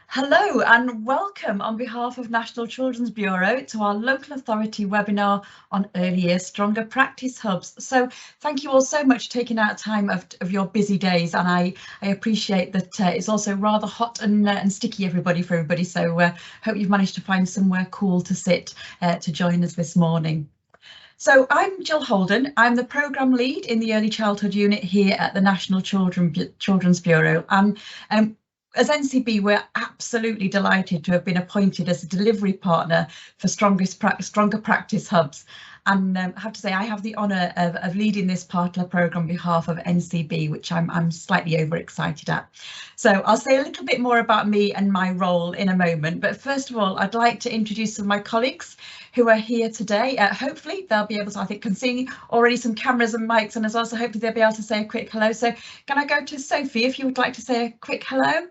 Hello and welcome on behalf of National Children's Bureau to our local authority webinar on early years stronger practice hubs. So thank you all so much for taking out time of your busy days, and I appreciate that it's also rather hot and sticky for everybody. So hope you've managed to find somewhere cool to sit to join us this morning. So I'm Jill Holden. I'm the programme lead in the Early Childhood Unit here at the National Children's Bureau. As NCB, we're absolutely delighted to have been appointed as a delivery partner for Stronger Practice Hubs. And I have to say, I have the honour of leading this partner programme on behalf of NCB, which I'm slightly overexcited at. So I'll say a little bit more about me and my role in a moment. But first of all, I'd like to introduce some of my colleagues who are here today. Hopefully they'll be able to, I think, can see already some cameras and mics and as well, so hopefully they'll be able to say a quick hello. So can I go to Sophie if you would like to say a quick hello?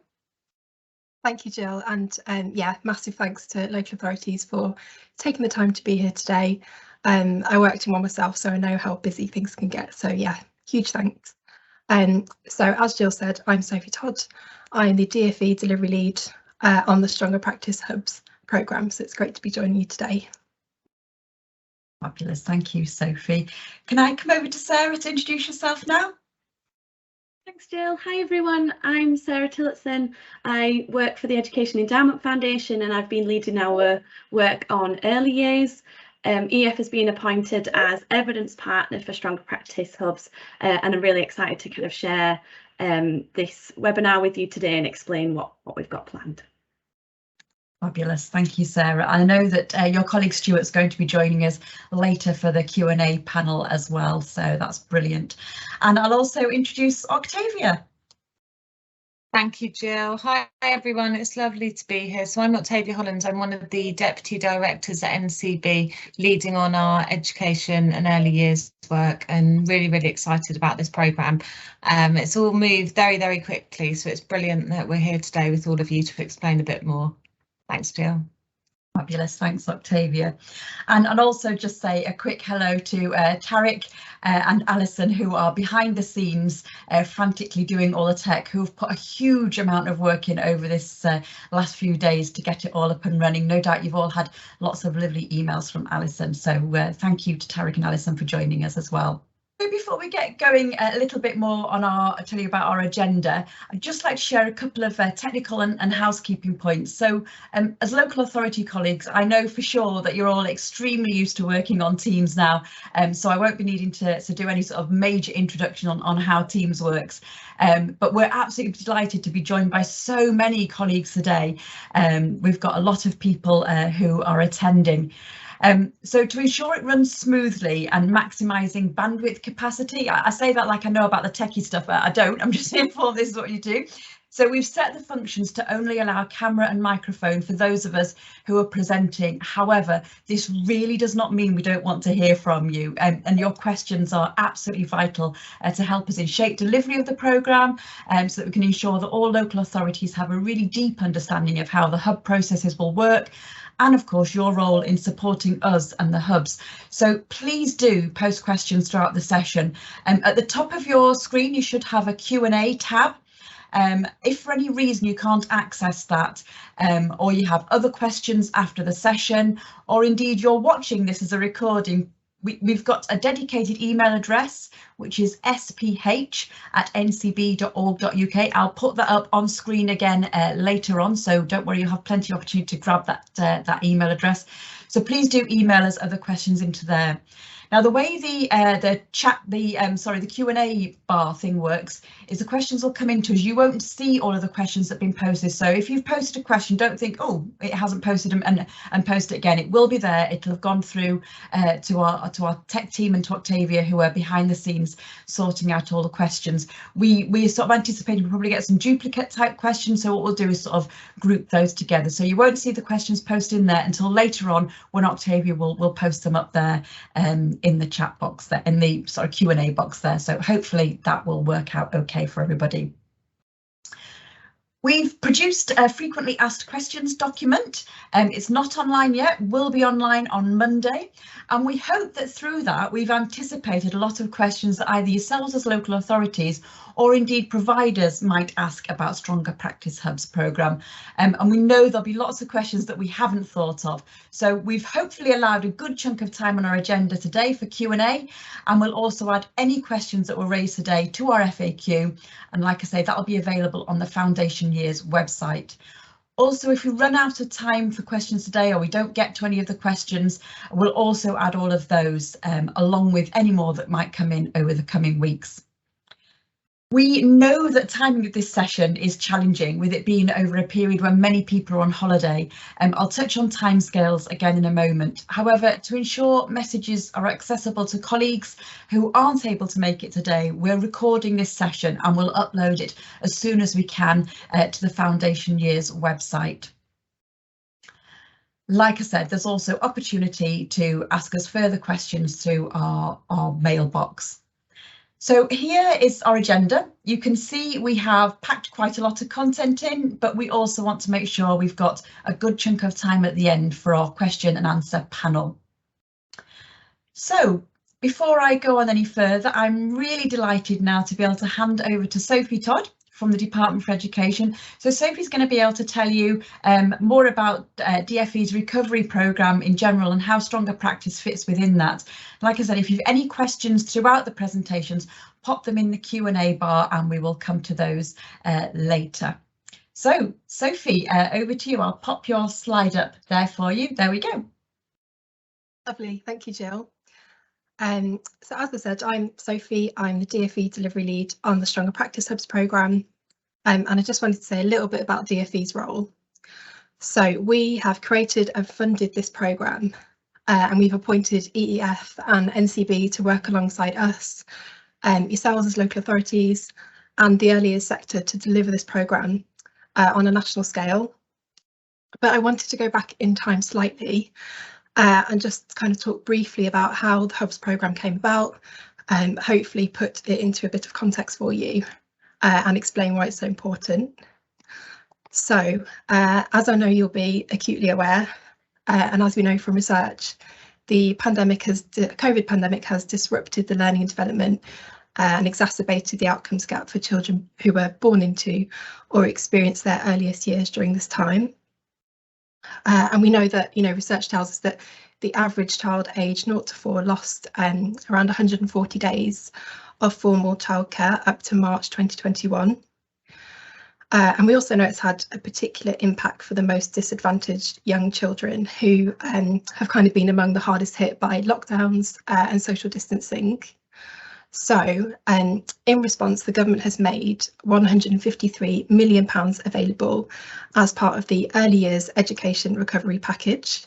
Thank you, Jill, and yeah, massive thanks to local authorities for taking the time to be here today. I worked in one myself, so I know how busy things can get. So yeah, huge thanks. So as Jill said, I'm Sophie Todd. I'm the DFE delivery lead on the Stronger Practice Hubs programme. So it's great to be joining you today. Fabulous, thank you, Sophie. Can I come over to Sarah to introduce yourself now? Thanks, Jill. Hi, everyone. I'm Sarah Tillotson. I work for the Education Endowment Foundation and I've been leading our work on early years. EF has been appointed as evidence partner for Stronger Practice Hubs and I'm really excited to kind of share this webinar with you today and explain what we've got planned. Fabulous, thank you, Sarah. I know that your colleague Stuart's going to be joining us later for the Q&A panel as well, so that's brilliant. And I'll also introduce Octavia. Thank you, Jill. Hi, everyone. It's lovely to be here. So I'm Octavia Holland. I'm one of the Deputy Directors at NCB, leading on our education and early years work and really, really excited about this programme. It's all moved very, very quickly, so it's brilliant that we're here today with all of you to explain a bit more. Thanks, Jill. Fabulous, thanks, Octavia. And I'll also just say a quick hello to Tarek and Alison, who are behind the scenes frantically doing all the tech, who've put a huge amount of work in over this last few days to get it all up and running. No doubt you've all had lots of lovely emails from Alison, so thank you to Tarek and Alison for joining us as well. Before we get going a little bit more on I'll tell you about our agenda, I'd just like to share a couple of technical and housekeeping points. So as local authority colleagues, I know for sure that you're all extremely used to working on Teams now, so I won't be needing to do any sort of major introduction on how Teams works. But we're absolutely delighted to be joined by so many colleagues today. We've got a lot of people who are attending. So to ensure it runs smoothly and maximising bandwidth capacity, I say that like I know about the techie stuff, I don't, I'm just informed this is what you do. So we've set the functions to only allow camera and microphone for those of us who are presenting. However, this really does not mean we don't want to hear from you, and your questions are absolutely vital to help us in shape delivery of the programme, so that we can ensure that all local authorities have a really deep understanding of how the hub processes will work, and of course your role in supporting us and the hubs. So please do post questions throughout the session. At the top of your screen you should have a Q&A tab. If for any reason you can't access that, or you have other questions after the session, or indeed you're watching this as a recording, we've got a dedicated email address, which is sph@ncb.org.uk. I'll put that up on screen again later on, so don't worry, you'll have plenty of opportunity to grab that email address. So please do email us other questions into there. Now, the way the Q&A bar thing works is the questions will come into us. You won't see all of the questions that have been posted. So if you've posted a question, don't think, oh, it hasn't posted them and post it again. It will be there. It'll have gone through to our tech team and to Octavia, who are behind the scenes sorting out all the questions. We sort of anticipated we'll probably get some duplicate type questions. So what we'll do is sort of group those together. So you won't see the questions posted in there until later on when Octavia will post them up there in the chat box there, in the sort of Q&A box there. So hopefully that will work out okay for everybody. We've produced a frequently asked questions document. It's not online yet, will be online on Monday. And we hope that through that we've anticipated a lot of questions that either yourselves as local authorities or indeed providers might ask about Stronger Practice Hubs programme. And we know there'll be lots of questions that we haven't thought of. So we've hopefully allowed a good chunk of time on our agenda today for Q&A, and we'll also add any questions that were raised today to our FAQ. And like I say, that'll be available on the Foundation Years website. Also, if we run out of time for questions today, or we don't get to any of the questions, we'll also add all of those along with any more that might come in over the coming weeks. We know that timing of this session is challenging, with it being over a period when many people are on holiday. I'll touch on timescales again in a moment. However, to ensure messages are accessible to colleagues who aren't able to make it today, we're recording this session and we'll upload it as soon as we can to the Foundation Years website. Like I said, there's also opportunity to ask us further questions through our mailbox. So here is our agenda. You can see we have packed quite a lot of content in, but we also want to make sure we've got a good chunk of time at the end for our question and answer panel. So before I go on any further, I'm really delighted now to be able to hand over to Sophie Todd from the Department for Education. So Sophie's going to be able to tell you more about DFE's recovery programme in general and how Stronger Practice fits within that. Like I said, if you've any questions throughout the presentations, pop them in the Q&A bar and we will come to those later. So Sophie, over to you. I'll pop your slide up there for you. There we go. Lovely, thank you, Jill. So as I said, I'm Sophie, I'm the DFE delivery lead on the Stronger Practice Hubs programme, and I just wanted to say a little bit about DFE's role. So we have created and funded this programme, and we've appointed EEF and NCB to work alongside us, yourselves as local authorities and the early years sector to deliver this programme on a national scale. But I wanted to go back in time slightly and just kind of talk briefly about how the Hubs programme came about, and hopefully put it into a bit of context for you and explain why it's so important. So as I know you'll be acutely aware, and as we know from research, the COVID pandemic has disrupted the learning and development and exacerbated the outcomes gap for children who were born into or experienced their earliest years during this time. And we know that, research tells us that the average child aged 0 to 4 lost around 140 days of formal childcare up to March 2021. And we also know it's had a particular impact for the most disadvantaged young children who have kind of been among the hardest hit by lockdowns and social distancing. So in response, the government has made £153 million available as part of the Early Years Education Recovery Package.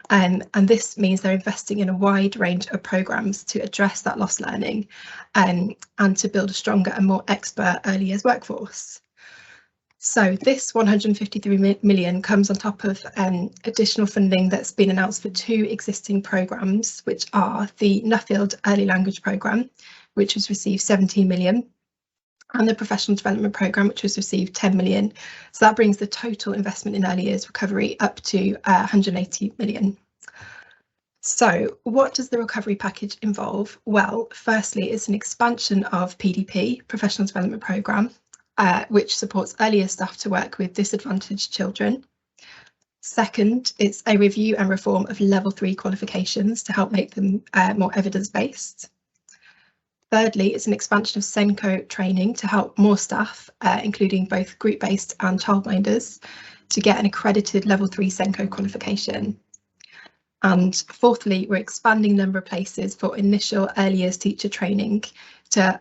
And this means they're investing in a wide range of programmes to address that lost learning and to build a stronger and more expert early years workforce. So this 153 million comes on top of additional funding that's been announced for 2 existing programmes, which are the Nuffield Early Language Programme, which has received 17 million, and the Professional Development Programme, which has received 10 million. So that brings the total investment in early years recovery up to 180 million. So what does the recovery package involve? Well, firstly, it's an expansion of PDP, Professional Development Programme, which supports earlier staff to work with disadvantaged children. Second, it's a review and reform of level 3 qualifications to help make them more evidence-based. Thirdly, it's an expansion of SENCO training to help more staff, including both group-based and childminders, to get an accredited level 3 SENCO qualification. And fourthly, we're expanding the number of places for initial early years teacher training to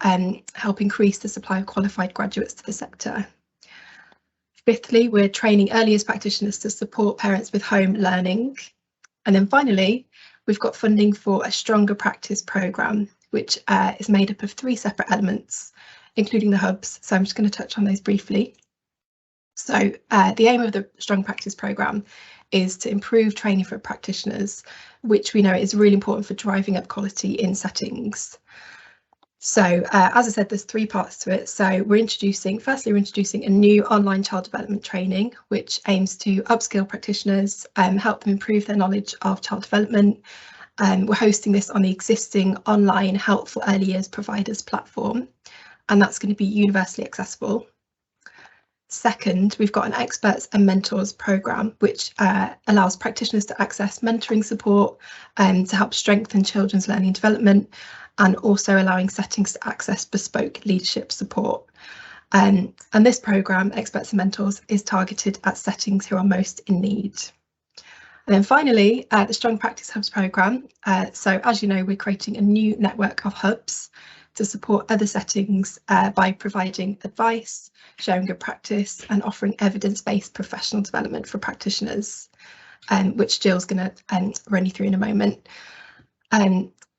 help increase the supply of qualified graduates to the sector. Fifthly, we're training early years practitioners to support parents with home learning. And then finally, we've got funding for a Stronger Practice programme, which is made up of 3 separate elements, including the hubs. So I'm just going to touch on those briefly. So the aim of the Strong Practice programme is to improve training for practitioners, which we know is really important for driving up quality in settings. So as I said, there's 3 parts to it. So we're introducing a new online child development training, which aims to upskill practitioners and help them improve their knowledge of child development. We're hosting this on the existing online Helpful Early Years Providers platform. and that's going to be universally accessible. Second, we've got an experts and mentors programme, which allows practitioners to access mentoring support to help strengthen children's learning and development, and also allowing settings to access bespoke leadership support. And this programme, Experts and Mentors, is targeted at settings who are most in need. And then finally, the Strong Practice Hubs programme. So as you know, we're creating a new network of hubs to support other settings by providing advice, sharing good practice, and offering evidence-based professional development for practitioners, which Jill's going to run you through in a moment.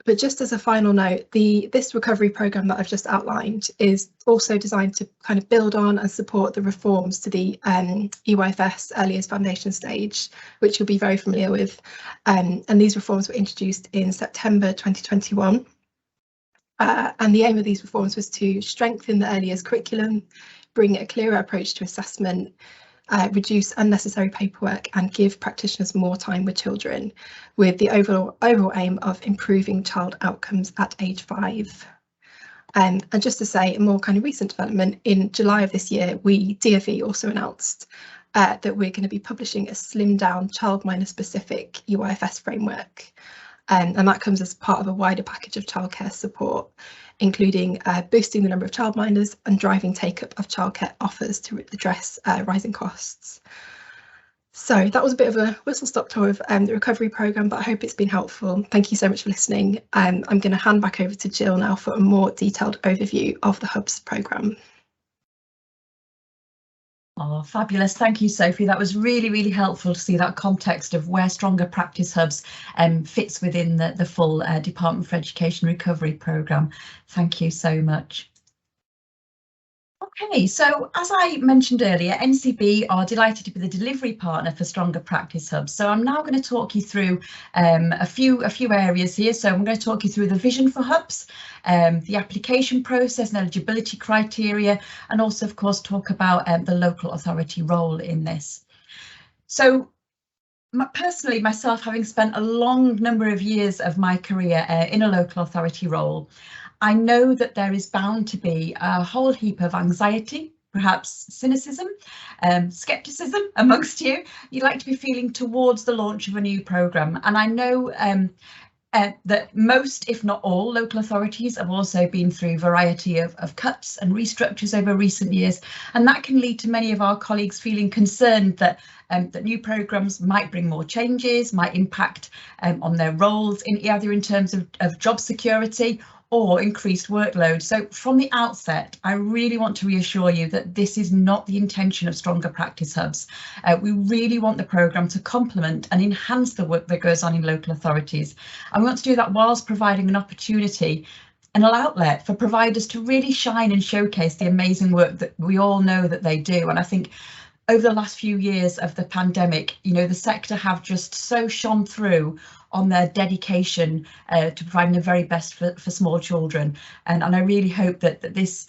But just as a final note, this recovery programme that I've just outlined is also designed to kind of build on and support the reforms to the EYFS Early Years Foundation stage, which you'll be very familiar with. And these reforms were introduced in September 2021. And the aim of these reforms was to strengthen the early years curriculum, bring a clearer approach to assessment, reduce unnecessary paperwork, and give practitioners more time with children, with the overall aim of improving child outcomes at age 5. And just to say, a more kind of recent development, in July of this year, DFE also announced that we're going to be publishing a slimmed down childminder specific EYFS framework. And that comes as part of a wider package of childcare support, including boosting the number of childminders and driving take-up of childcare offers to address rising costs. So that was a bit of a whistle-stop tour of the recovery programme, but I hope it's been helpful. Thank you so much for listening. I'm going to hand back over to Jill now for a more detailed overview of the Hubs programme. Oh, fabulous. Thank you, Sophie. That was really, really helpful to see that context of where Stronger Practice Hubs fits within the full Department for Education Recovery programme. Thank you so much. Okay, so as I mentioned earlier, NCB are delighted to be the delivery partner for Stronger Practice Hubs. So I'm now going to talk you through a few areas here. So I'm going to talk you through the vision for Hubs, the application process and eligibility criteria, and also, of course, talk about the local authority role in this. So personally, myself, having spent a long number of years of my career in a local authority role, I know that there is bound to be a whole heap of anxiety, perhaps cynicism, scepticism amongst you. You'd like to be feeling towards the launch of a new programme. And I know that most, if not all, local authorities have also been through a variety of cuts and restructures over recent years. And that can lead to many of our colleagues feeling concerned that new programmes might bring more changes, might impact on their roles, either in terms of job security or increased workload. So from the outset, I really want to reassure you that this is not the intention of Stronger Practice Hubs. We really want the programme to complement and enhance the work that goes on in local authorities. And we want to do that whilst providing an opportunity and an outlet for providers to really shine and showcase the amazing work that we all know that they do. And I think over the last few years of the pandemic, you know, the sector have just so shone through on their dedication to providing the very best for small children, and I really hope that this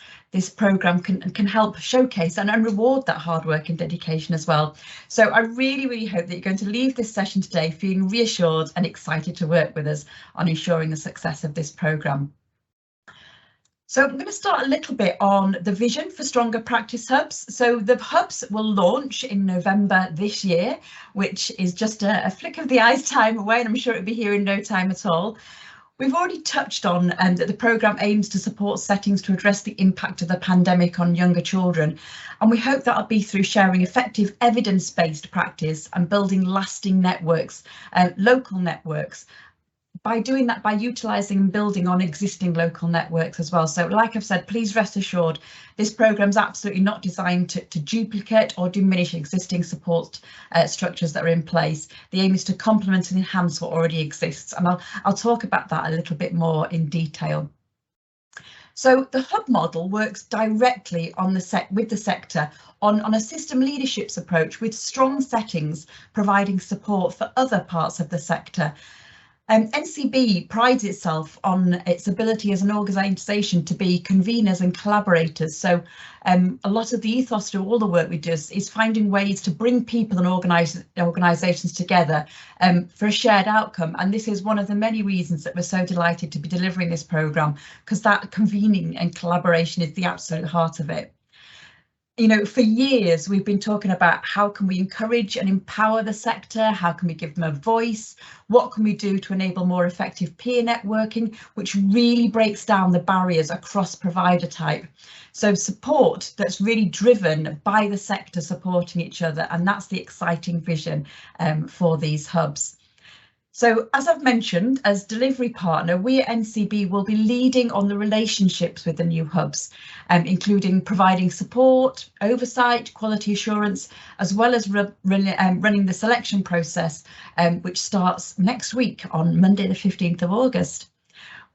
programme can help showcase and reward that hard work and dedication as well. So I really hope that you're going to leave this session today feeling reassured and excited to work with us on ensuring the success of this programme. So I'm going to start a little bit on the vision for Stronger Practice Hubs. So the hubs will launch in November this year, which is just a flick of the eye's time away, and I'm sure it'll be here in no time at all. We've already touched on that the programme aims to support settings to address the impact of the pandemic on younger children, and we hope that'll be through sharing effective evidence-based practice and building lasting networks, local networks. By doing that, by utilising and building on existing local networks as well. So like I've said, please rest assured, this programme is absolutely not designed to duplicate or diminish existing support structures that are in place. The aim is to complement and enhance what already exists. And I'll talk about that a little bit more in detail. So the hub model works directly on with the sector on a system leaderships approach with strong settings providing support for other parts of the sector. NCB prides itself on its ability as an organisation to be conveners and collaborators. So a lot of the ethos to all the work we do is finding ways to bring people and organisations together for a shared outcome. And this is one of the many reasons that we're so delighted to be delivering this programme, because that convening and collaboration is the absolute heart of it. You know, for years we've been talking about how can we encourage and empower the sector, how can we give them a voice, what can we do to enable more effective peer networking, which really breaks down the barriers across provider type. So support that's really driven by the sector supporting each other, and that's the exciting vision for these hubs. So, as I've mentioned, as delivery partner, we at NCB will be leading on the relationships with the new hubs, including providing support, oversight, quality assurance, as well as running the selection process, which starts next week on Monday, the 15th of August.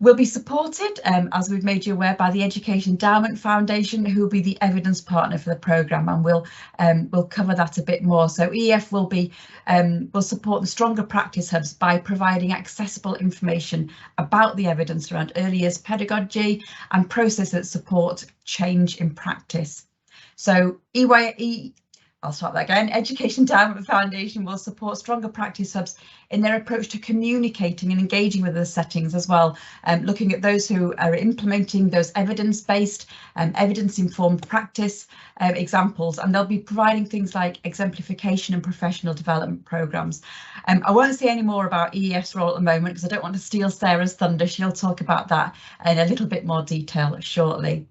We'll be supported, as we've made you aware, by the Education Endowment Foundation, who will be the evidence partner for the programme, and we'll cover that a bit more. So EF will support the Stronger Practice Hubs by providing accessible information about the evidence around early years pedagogy and processes that support change in practice. So Education Endowment Foundation will support Stronger Practice Hubs in their approach to communicating and engaging with the settings as well, looking at those who are implementing those evidence-based, evidence-informed practice examples, and they'll be providing things like exemplification and professional development programmes. I won't say any more about EEF's role at the moment because I don't want to steal Sarah's thunder. She'll talk about that in a little bit more detail shortly.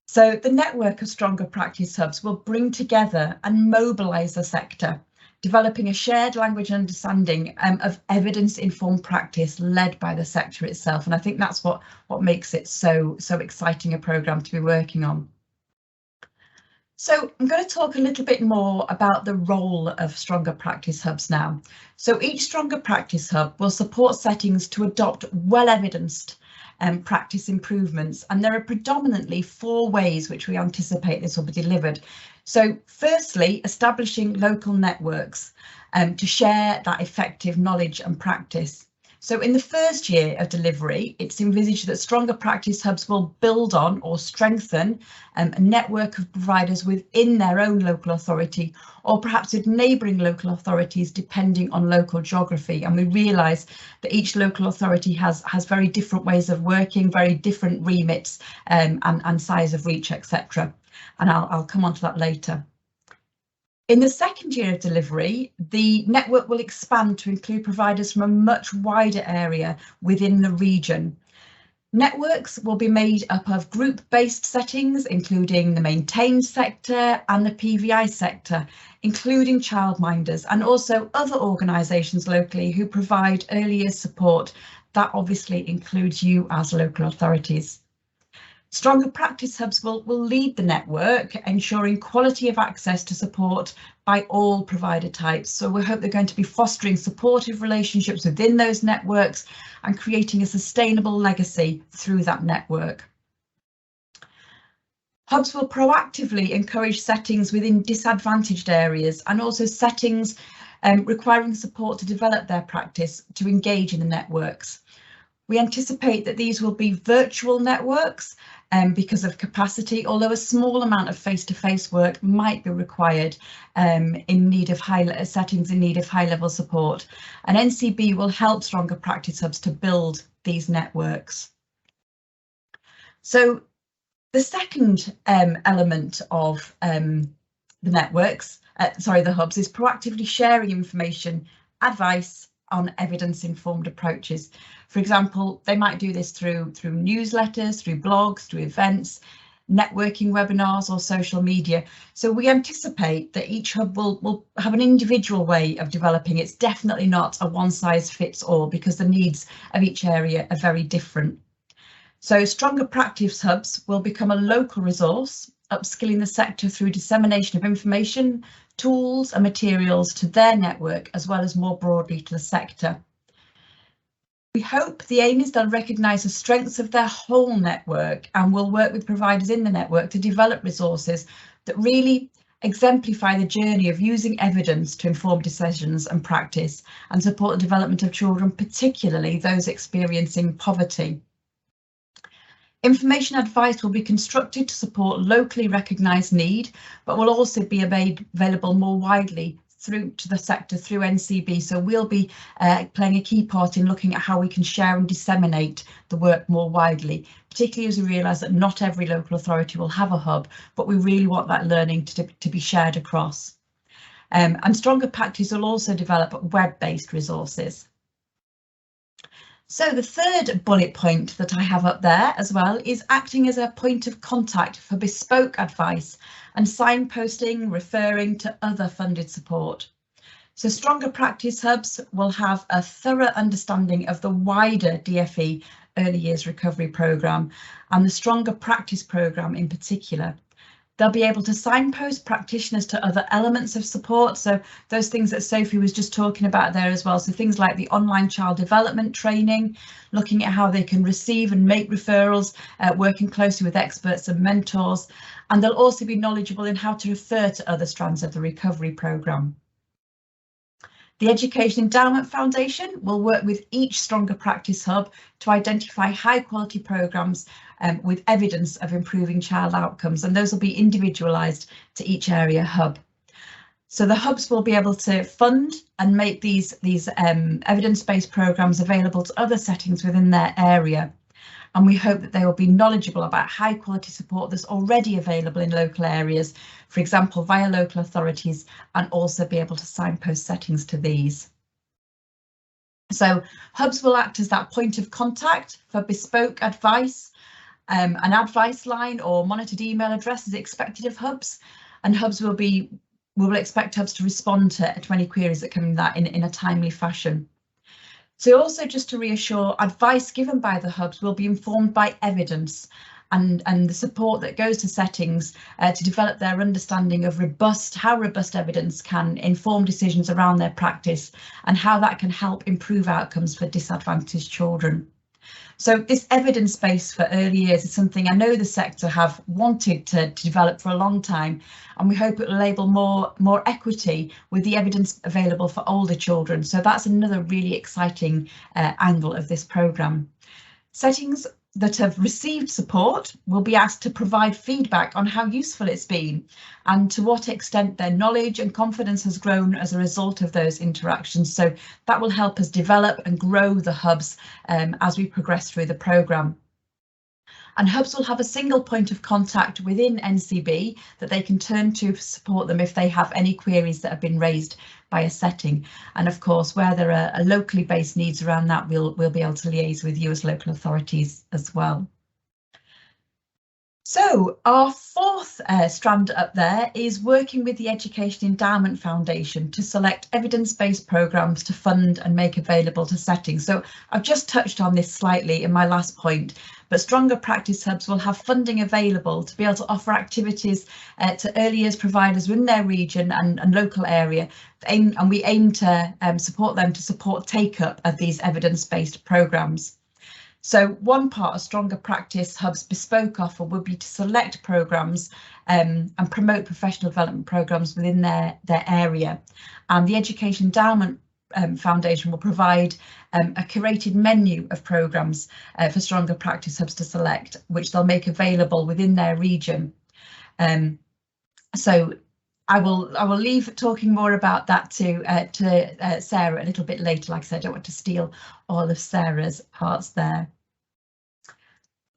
So the network of Stronger Practice Hubs will bring together and mobilise the sector, developing a shared language and understanding of evidence-informed practice led by the sector itself. And I think that's what makes it so exciting a programme to be working on. So I'm going to talk a little bit more about the role of Stronger Practice Hubs now. So each Stronger Practice Hub will support settings to adopt well-evidenced practice improvements, and there are predominantly 4 ways which we anticipate this will be delivered. So firstly, establishing local networks to share that effective knowledge and practice. So in the first year of delivery, it's envisaged that Stronger Practice Hubs will build on or strengthen a network of providers within their own local authority, or perhaps with neighbouring local authorities, depending on local geography. And we realise that each local authority has very different ways of working, very different remits and size of reach, etc. And I'll come on to that later. In the second year of delivery, the network will expand to include providers from a much wider area within the region. Networks will be made up of group-based settings, including the maintained sector and the PVI sector, including Childminders, and also other organisations locally who provide early years support. That obviously includes you as local authorities. Stronger Practice Hubs will lead the network, ensuring quality of access to support by all provider types. So we hope they're going to be fostering supportive relationships within those networks and creating a sustainable legacy through that network. Hubs will proactively encourage settings within disadvantaged areas and also settings requiring support to develop their practice to engage in the networks. We anticipate that these will be virtual networks because of capacity, although a small amount of face-to-face work might be required in need of settings in need of high-level support. And NCB will help Stronger Practice Hubs to build these networks. So the second element of the networks, the hubs, is proactively sharing information, advice on evidence-informed approaches. For example, they might do this through newsletters, through blogs, through events, networking webinars or social media. So we anticipate that each hub will have an individual way of developing. It's definitely not a one-size-fits-all because the needs of each area are very different. So Stronger Practice Hubs will become a local resource, upskilling the sector through dissemination of information, tools and materials to their network, as well as more broadly to the sector. We hope the aim is they'll recognise the strengths of their whole network and will work with providers in the network to develop resources that really exemplify the journey of using evidence to inform decisions and practice, and support the development of children, particularly those experiencing poverty. Information advice will be constructed to support locally recognised need, but will also be made available more widely through to the sector through NCB. So we'll be playing a key part in looking at how we can share and disseminate the work more widely, particularly as we realise that not every local authority will have a hub, but we really want that learning to be shared across. And Stronger Practice will also develop web-based resources. So the third bullet point that I have up there as well is acting as a point of contact for bespoke advice and signposting, referring to other funded support. So Stronger Practice hubs will have a thorough understanding of the wider DFE Early Years Recovery Programme and the Stronger Practice programme in particular. They'll be able to signpost practitioners to other elements of support. So those things that Sophie was just talking about there as well. So things like the online child development training, looking at how they can receive and make referrals, working closely with experts and mentors. And they'll also be knowledgeable in how to refer to other strands of the recovery programme. The Education Endowment Foundation will work with each Stronger Practice hub to identify high quality programmes with evidence of improving child outcomes, and those will be individualised to each area hub. So the hubs will be able to fund and make these evidence-based programmes available to other settings within their area. And we hope that they will be knowledgeable about high quality support that's already available in local areas, for example, via local authorities, and also be able to signpost settings to these. So hubs will act as that point of contact for bespoke advice. An advice line or monitored email address is expected of hubs, and hubs we will expect hubs to respond to any queries that come in that in a timely fashion. So also just to reassure, advice given by the hubs will be informed by evidence and the support that goes to settings to develop their understanding of how robust evidence can inform decisions around their practice and how that can help improve outcomes for disadvantaged children. So this evidence base for early years is something I know the sector have wanted to develop for a long time, and we hope it will enable more equity with the evidence available for older children. So that's another really exciting angle of this programme. Settings that have received support will be asked to provide feedback on how useful it's been and to what extent their knowledge and confidence has grown as a result of those interactions. So that will help us develop and grow the hubs as we progress through the programme. And hubs will have a single point of contact within NCB that they can turn to support them if they have any queries that have been raised by a setting. And of course, where there are locally based needs around that, we'll be able to liaise with you as local authorities as well. So our fourth strand up there is working with the Education Endowment Foundation to select evidence-based programmes to fund and make available to settings. So I've just touched on this slightly in my last point, but Stronger Practice hubs will have funding available to be able to offer activities to early years providers within their region and local area, and we aim to support them to support take-up of these evidence-based programmes. So one part of Stronger Practice Hub's bespoke offer will be to select programmes and promote professional development programmes within their area. And the Education Endowment Foundation will provide a curated menu of programmes for Stronger Practice Hubs to select, which they'll make available within their region. So I will leave talking more about that to Sarah a little bit later. Like I said, I don't want to steal all of Sarah's parts there.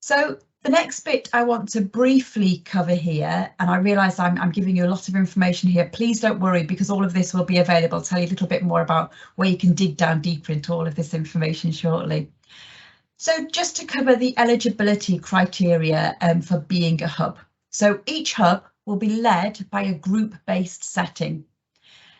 So the next bit I want to briefly cover here, and I realise I'm giving you a lot of information here. Please don't worry, because all of this will be available. I'll tell you a little bit more about where you can dig down deeper into all of this information shortly. So just to cover the eligibility criteria for being a hub. So each hub will be led by a group-based setting.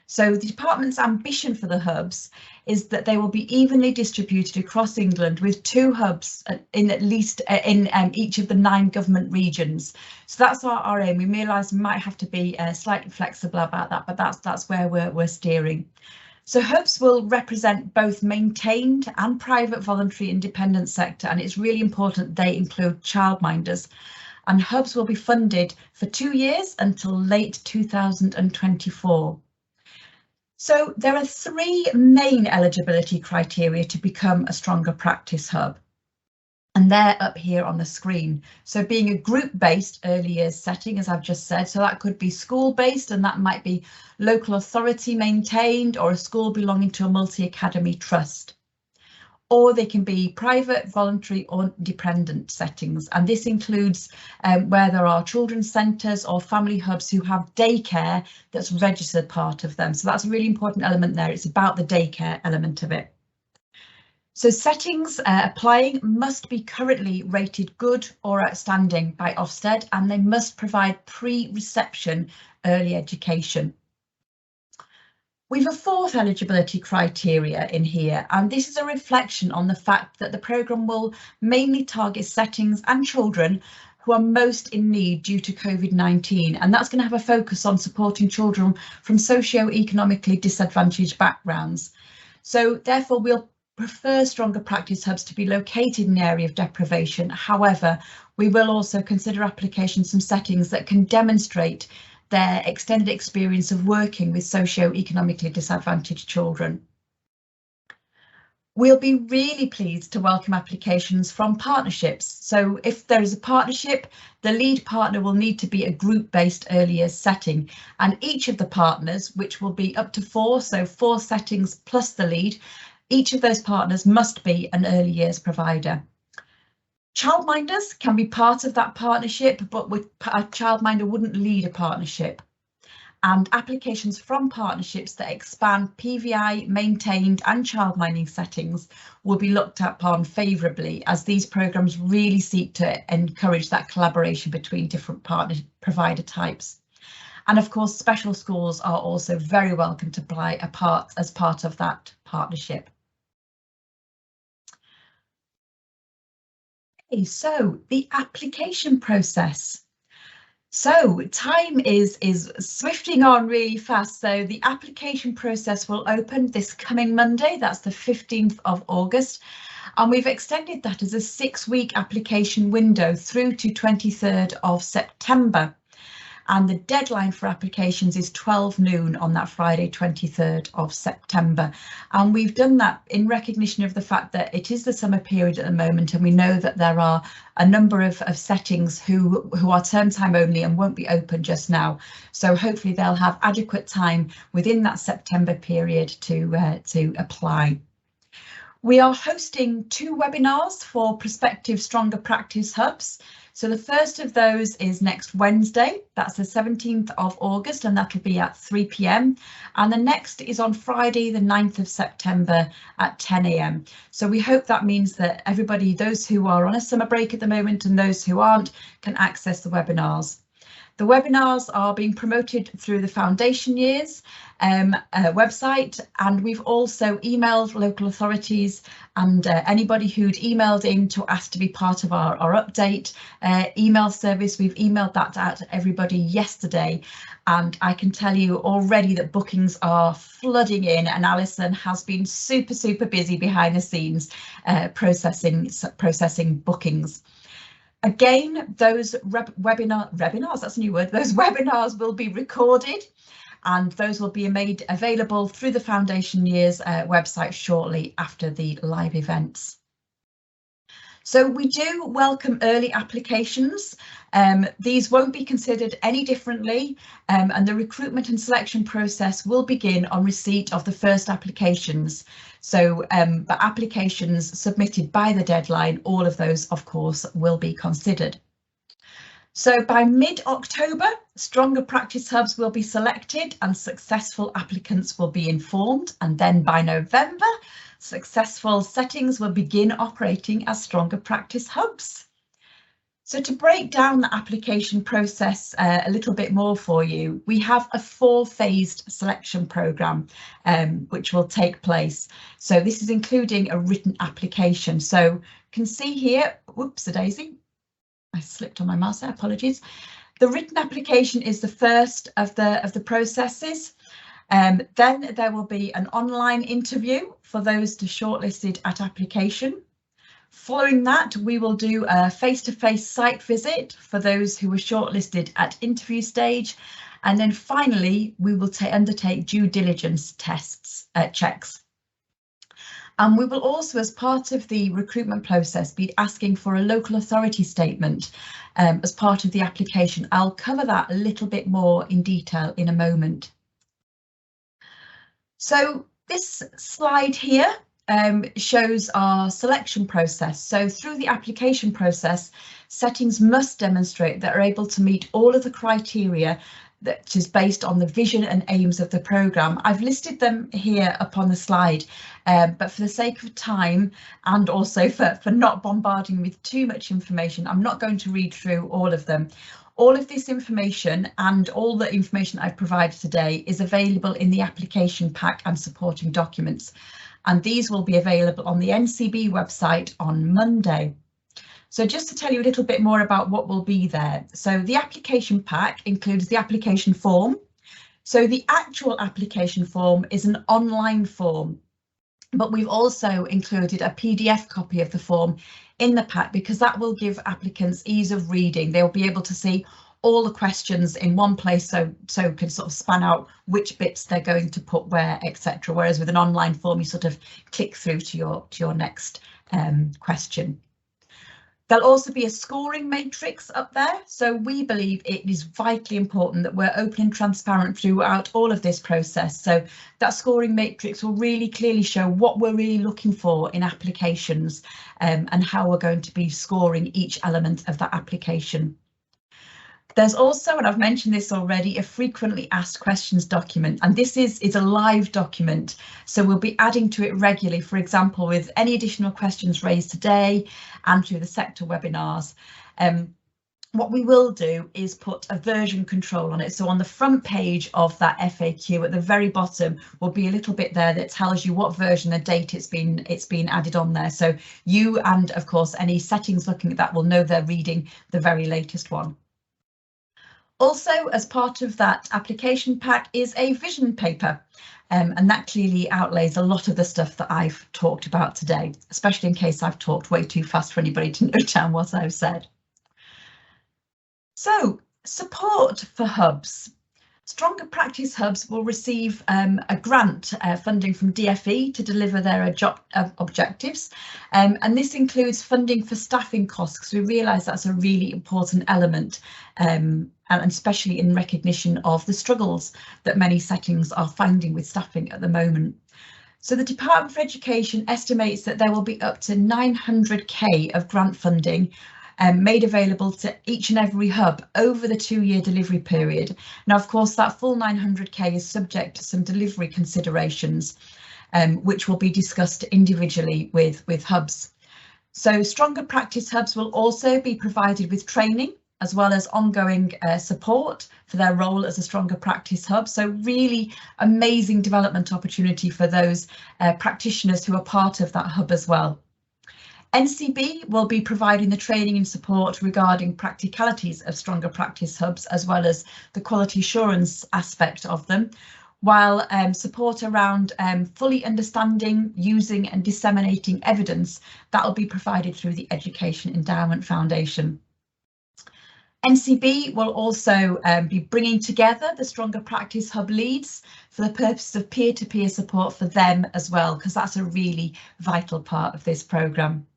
So the department's ambition for the hubs is that they will be evenly distributed across England, with 2 hubs in at least in each of the 9 government regions. So that's our aim. We realise we might have to be slightly flexible about that, but that's where we're steering. So hubs will represent both maintained and private voluntary independent sector, and it's really important they include childminders. and hubs will be funded for 2 years until late 2024. So there are 3 main eligibility criteria to become a Stronger Practice Hub, and they're up here on the screen. So being a group-based early years setting, as I've just said, so that could be school-based, and that might be local authority maintained or a school belonging to a multi-academy trust. Or they can be private, voluntary or dependent settings, and this includes where there are children's centres or family hubs who have daycare that's registered part of them. So that's a really important element there. It's about the daycare element of it. So settings applying must be currently rated good or outstanding by Ofsted, and they must provide pre-reception early education. We've a 4th eligibility criteria in here, and this is a reflection on the fact that the programme will mainly target settings and children who are most in need due to COVID-19, and that's going to have a focus on supporting children from socio-economically disadvantaged backgrounds. So therefore we'll prefer Stronger Practice Hubs to be located in the area of deprivation. However, we will also consider applications from settings that can demonstrate their extended experience of working with socio-economically disadvantaged children. We'll be really pleased to welcome applications from partnerships. So if there is a partnership, the lead partner will need to be a group-based early years setting, and each of the partners, which will be up to 4, so 4 settings plus the lead, each of those partners must be an early years provider. Childminders can be part of that partnership, but a childminder wouldn't lead a partnership. And applications from partnerships that expand PVI, maintained and childminding settings will be looked upon favourably, as these programmes really seek to encourage that collaboration between different partner provider types. And of course, special schools are also very welcome to play a part as part of that partnership. So the application process. So time is swifting on really fast. So the application process will open this coming Monday, that's the 15th of August. And we've extended that as a 6-week application window through to 23rd of September. And the deadline for applications is 12 noon on that Friday, 23rd of September. And we've done that in recognition of the fact that it is the summer period at the moment, and we know that there are a number of settings who are term time only and won't be open just now. So hopefully they'll have adequate time within that September period to apply. We are hosting 2 webinars for prospective Stronger Practice Hubs. So the first of those is next Wednesday, that's the 17th of August, and that'll be at 3 p.m. And the next is on Friday, the 9th of September at 10 a.m. So we hope that means that everybody, those who are on a summer break at the moment and those who aren't, can access the webinars. The webinars are being promoted through the Foundation Years website, and we've also emailed local authorities and anybody who'd emailed in to ask to be part of our update email service. We've emailed that out to everybody yesterday, and I can tell you already that bookings are flooding in, and Alison has been super busy behind the scenes processing bookings. Again, those webinars, that's a new word, those webinars will be recorded, and those will be made available through the Foundation Years website shortly after the live events. So we do welcome early applications. These won't be considered any differently, and the recruitment and selection process will begin on receipt of the first applications. So but applications submitted by the deadline, all of those, of course, will be considered. So by mid-October, Stronger Practice Hubs will be selected and successful applicants will be informed, and then by November, successful settings will begin operating as Stronger Practice Hubs. So to break down the application process a little bit more for you, we have a 4-phased selection programme which will take place. So this is including a written application. So you can see here, whoops-a-daisy, I slipped on my mouse there, apologies. The written application is the first of the processes. Then there will be an online interview for those to shortlisted at application, Following that, we will do a face-to-face site visit for those who were shortlisted at interview stage. And then finally, we will undertake due diligence checks. And we will also, as part of the recruitment process, be asking for a local authority statement as part of the application. I'll cover that a little bit more in detail in a moment. So this slide here shows our selection process. So through the application process, settings must demonstrate that are able to meet all of the criteria that is based on the vision and aims of the programme. I've listed them here up on the slide, but for the sake of time and also for not bombarding with too much information, I'm not going to read through all of them. All of this information and all the information I've provided today is available in the application pack and supporting documents, and these will be available on the NCB website on Monday. So just to tell you a little bit more about what will be there. So the application pack includes the application form. So the actual application form is an online form, but we've also included a PDF copy of the form in the pack because that will give applicants ease of reading. They'll be able to see all the questions in one place, so can sort of span out which bits they're going to put where, etc. Whereas with an online form, you sort of click through to your next question. There'll also be a scoring matrix up there, so we believe it is vitally important that we're open and transparent throughout all of this process. So that scoring matrix will really clearly show what we're really looking for in applications and how we're going to be scoring each element of that application. There's also, and I've mentioned this already, a frequently asked questions document, and this is a live document, so we'll be adding to it regularly, for example, with any additional questions raised today and through the sector webinars. What we will do is put a version control on it, so on the front page of that FAQ at the very bottom will be a little bit there that tells you what version and date it's been added on there, so you and of course any settings looking at that will know they're reading the very latest one. Also, as part of that application pack is a vision paper, and that clearly outlays a lot of the stuff that I've talked about today, especially in case I've talked way too fast for anybody to note down what I've said. So, support for hubs. Stronger Practice Hubs will receive a grant funding from DFE to deliver their objectives, and this includes funding for staffing costs because we realise that's a really important element, and especially in recognition of the struggles that many settings are finding with staffing at the moment. So the Department for Education estimates that there will be up to 900k of grant funding made available to each and every hub over the 2-year delivery period. Now, of course, that full 900k is subject to some delivery considerations, which will be discussed individually with hubs. So Stronger Practice Hubs will also be provided with training as well as ongoing support for their role as a Stronger Practice Hub. So really amazing development opportunity for those practitioners who are part of that hub as well. NCB will be providing the training and support regarding practicalities of Stronger Practice Hubs, as well as the quality assurance aspect of them, while support around fully understanding, using and disseminating evidence that will be provided through the Education Endowment Foundation. NCB will also be bringing together the Stronger Practice Hub leads for the purpose of peer-to-peer support for them as well, because that's a really vital part of this programme.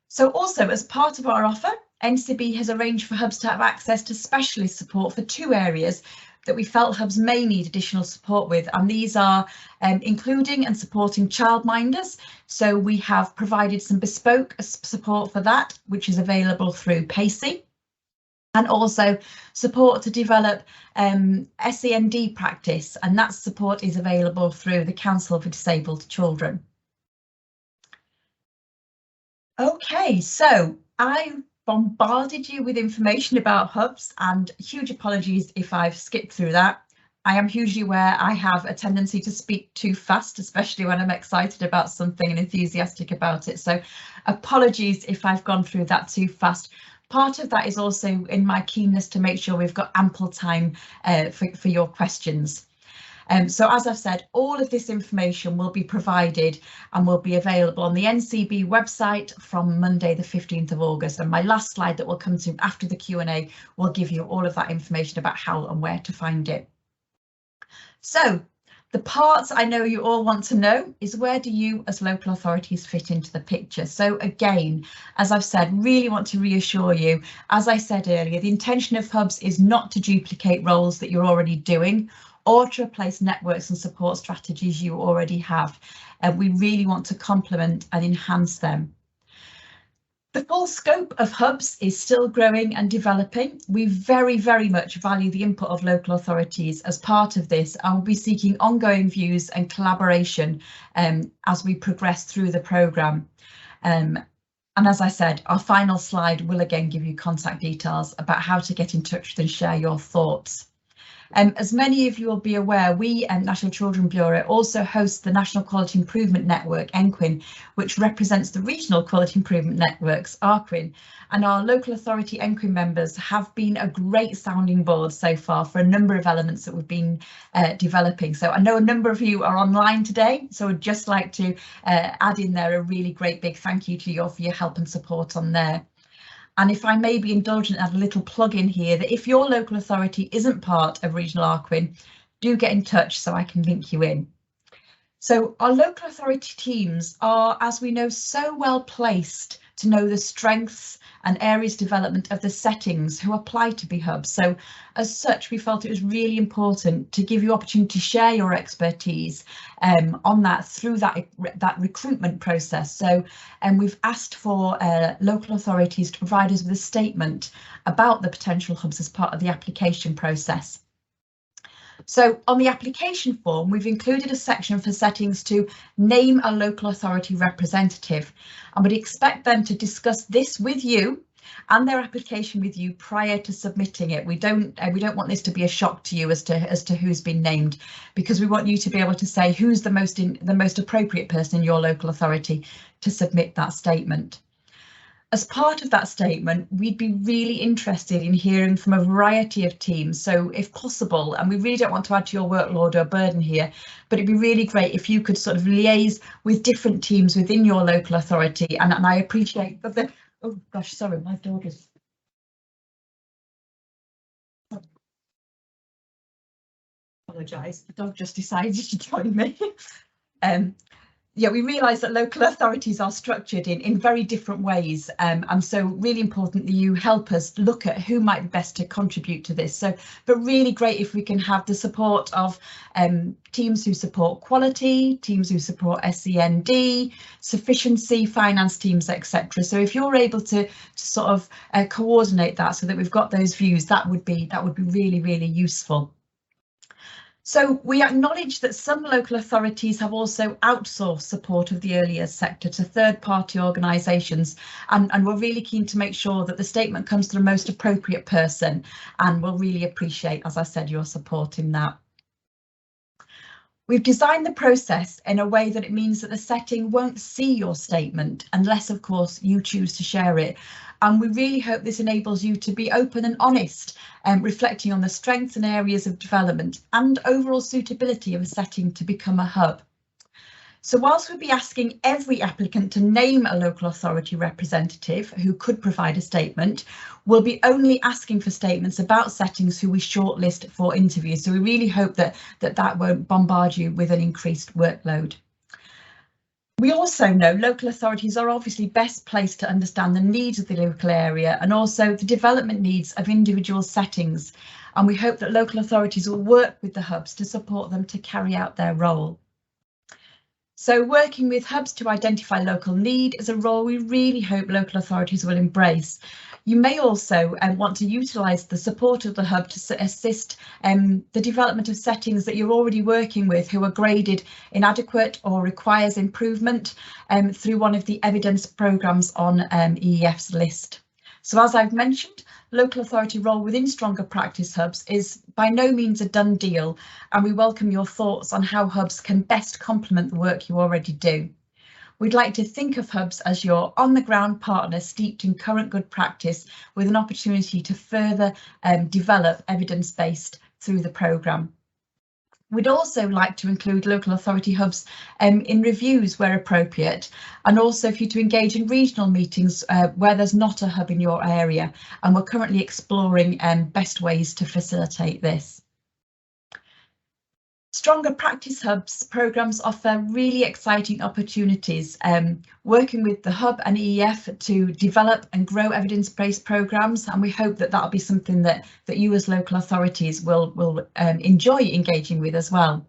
So also, as part of our offer, NCB has arranged for hubs to have access to specialist support for 2 areas that we felt hubs may need additional support with, and these are including and supporting childminders. So we have provided some bespoke support for that, which is available through PACey, and also support to develop SEND practice, and that support is available through the Council for Disabled Children. OK, so I bombarded you with information about hubs, and huge apologies if I've skipped through that. I am hugely aware I have a tendency to speak too fast, especially when I'm excited about something and enthusiastic about it. So apologies if I've gone through that too fast. Part of that is also in my keenness to make sure we've got ample time for your questions. So as I've said, all of this information will be provided and will be available on the NCB website from Monday the 15th of August, and my last slide that will come to after the Q&A will give you all of that information about how and where to find it. So the parts I know you all want to know is, where do you as local authorities fit into the picture? So again, as I've said, really want to reassure you, as I said earlier, the intention of hubs is not to duplicate roles that you're already doing or to replace networks and support strategies you already have. And we really want to complement and enhance them. The full scope of hubs is still growing and developing. We very, very much value the input of local authorities as part of this, and we'll be seeking ongoing views and collaboration as we progress through the programme. And as I said, our final slide will again give you contact details about how to get in touch and share your thoughts. As many of you will be aware, we at National Children's Bureau also host the National Quality Improvement Network, NQIN, which represents the regional quality improvement networks, ARQIN, and our local authority NQIN members have been a great sounding board so far for a number of elements that we've been developing. So I know a number of you are online today, so I'd just like to add in there a really great big thank you to you all for your help and support on there. And if I may be indulgent, add a little plug in here that if your local authority isn't part of Regional ARQIN, do get in touch so I can link you in. So our local authority teams are, as we know, so well placed to know the strengths and areas of development of the settings who apply to be hubs. So as such, we felt it was really important to give you opportunity to share your expertise on that through that recruitment process. So we've asked for local authorities to provide us with a statement about the potential hubs as part of the application process. So on the application form, we've included a section for settings to name a local authority representative, and would expect them to discuss this with you and their application with you prior to submitting it. We don't want this to be a shock to you as to who's been named, because we want you to be able to say who's the most appropriate person in your local authority to submit that statement. As part of that statement, we'd be really interested in hearing from a variety of teams. So if possible, and we really don't want to add to your workload or burden here, but it'd be really great if you could sort of liaise with different teams within your local authority. And I appreciate that oh gosh, sorry, my daughter's. Apologise, the dog just decided to join me. Yeah, we realise that local authorities are structured in very different ways, and so really important that you help us look at who might be best to contribute to this. So, but really great if we can have the support of teams who support quality, teams who support SEND, sufficiency, finance teams, etc. So if you're able to sort of coordinate that so that we've got those views, that would be really, really useful. So we acknowledge that some local authorities have also outsourced support of the early years sector to third-party organisations, and we're really keen to make sure that the statement comes to the most appropriate person, and we'll really appreciate, as I said, your support in that. We've designed the process in a way that it means that the setting won't see your statement unless, of course, you choose to share it. And we really hope this enables you to be open and honest, reflecting on the strengths and areas of development and overall suitability of a setting to become a hub. So whilst we'll be asking every applicant to name a local authority representative who could provide a statement, we'll be only asking for statements about settings who we shortlist for interviews. So we really hope that won't bombard you with an increased workload. We also know local authorities are obviously best placed to understand the needs of the local area and also the development needs of individual settings. And we hope that local authorities will work with the hubs to support them to carry out their role. So working with hubs to identify local need is a role we really hope local authorities will embrace. You may also want to utilise the support of the hub to assist the development of settings that you're already working with who are graded inadequate or requires improvement through one of the evidence programmes on EEF's list. So as I've mentioned, local authority role within Stronger Practice hubs is by no means a done deal, and we welcome your thoughts on how hubs can best complement the work you already do. We'd like to think of hubs as your on-the-ground partner steeped in current good practice with an opportunity to further develop evidence-based through the programme. We'd also like to include local authority hubs in reviews where appropriate, and also for you to engage in regional meetings where there's not a hub in your area, and we're currently exploring best ways to facilitate this. Stronger Practice Hubs programmes offer really exciting opportunities, working with the Hub and EEF to develop and grow evidence-based programmes, and we hope that that'll be something that you as local authorities will enjoy engaging with as well.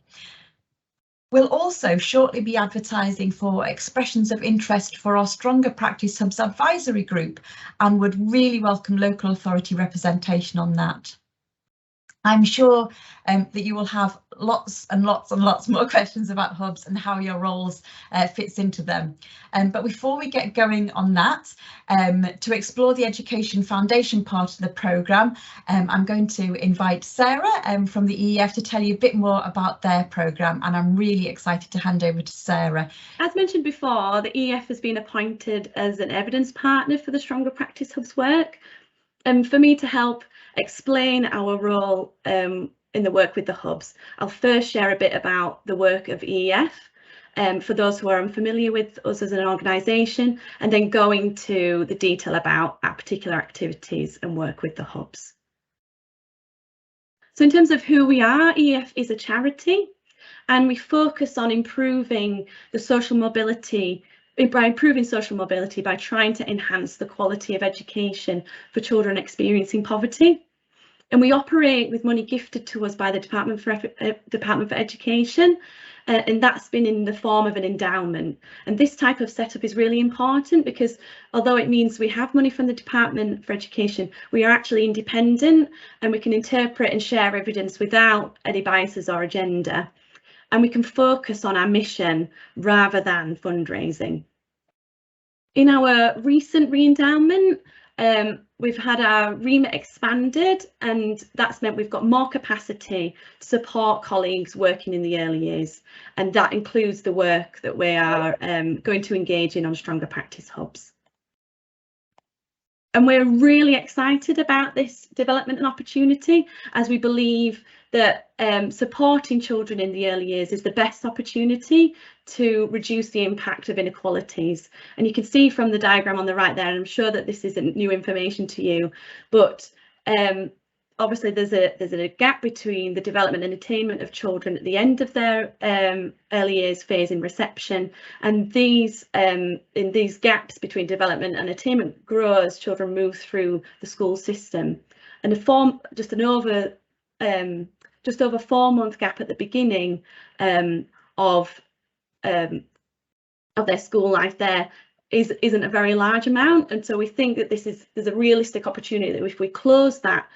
We'll also shortly be advertising for expressions of interest for our Stronger Practice Hubs advisory group, and would really welcome local authority representation on that. I'm sure that you will have lots and lots and lots more questions about hubs and how your roles fits into them. But before we get going on that, to explore the Education Foundation part of the programme, I'm going to invite Sarah from the EEF to tell you a bit more about their programme, and I'm really excited to hand over to Sarah. As mentioned before, the EEF has been appointed as an evidence partner for the Stronger Practice Hubs work, and for me to help explain our role in the work with the hubs, I'll first share a bit about the work of EEF for those who are unfamiliar with us as an organisation, and then go into the detail about our particular activities and work with the hubs. So in terms of who we are, EEF is a charity, and we focus on improving the social mobility by trying to enhance the quality of education for children experiencing poverty. And we operate with money gifted to us by the Department for Education, and that's been in the form of an endowment. And this type of setup is really important because although it means we have money from the Department for Education, we are actually independent, and we can interpret and share evidence without any biases or agenda. And we can focus on our mission rather than fundraising. In our recent re-endowment, we've had our remit expanded, and that's meant we've got more capacity to support colleagues working in the early years, and that includes the work that we are going to engage in on Stronger Practice Hubs. And we're really excited about this development and opportunity, as we believe that supporting children in the early years is the best opportunity to reduce the impact of inequalities. And you can see from the diagram on the right there, and I'm sure that this isn't new information to you, but obviously there's a gap between the development and attainment of children at the end of their early years phase in reception, and these in these gaps between development and attainment grow as children move through the school system. And just over 4-month gap at the beginning of their school life there isn't a very large amount, and so we think that there's a realistic opportunity that if we close that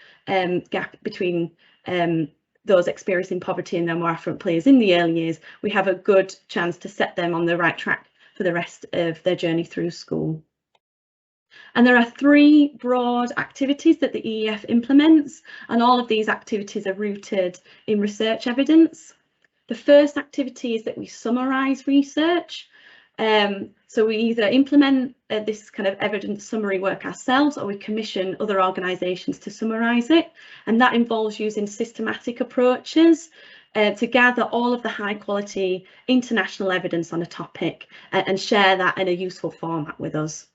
gap between those experiencing poverty and their more affluent players in the early years, we have a good chance to set them on the right track for the rest of their journey through school. And there are 3 broad activities that the EEF implements, and all of these activities are rooted in research evidence. The first activity is that we summarise research. So we either implement this kind of evidence summary work ourselves, or we commission other organisations to summarise it. And that involves using systematic approaches to gather all of the high quality international evidence on a topic and share that in a useful format with us.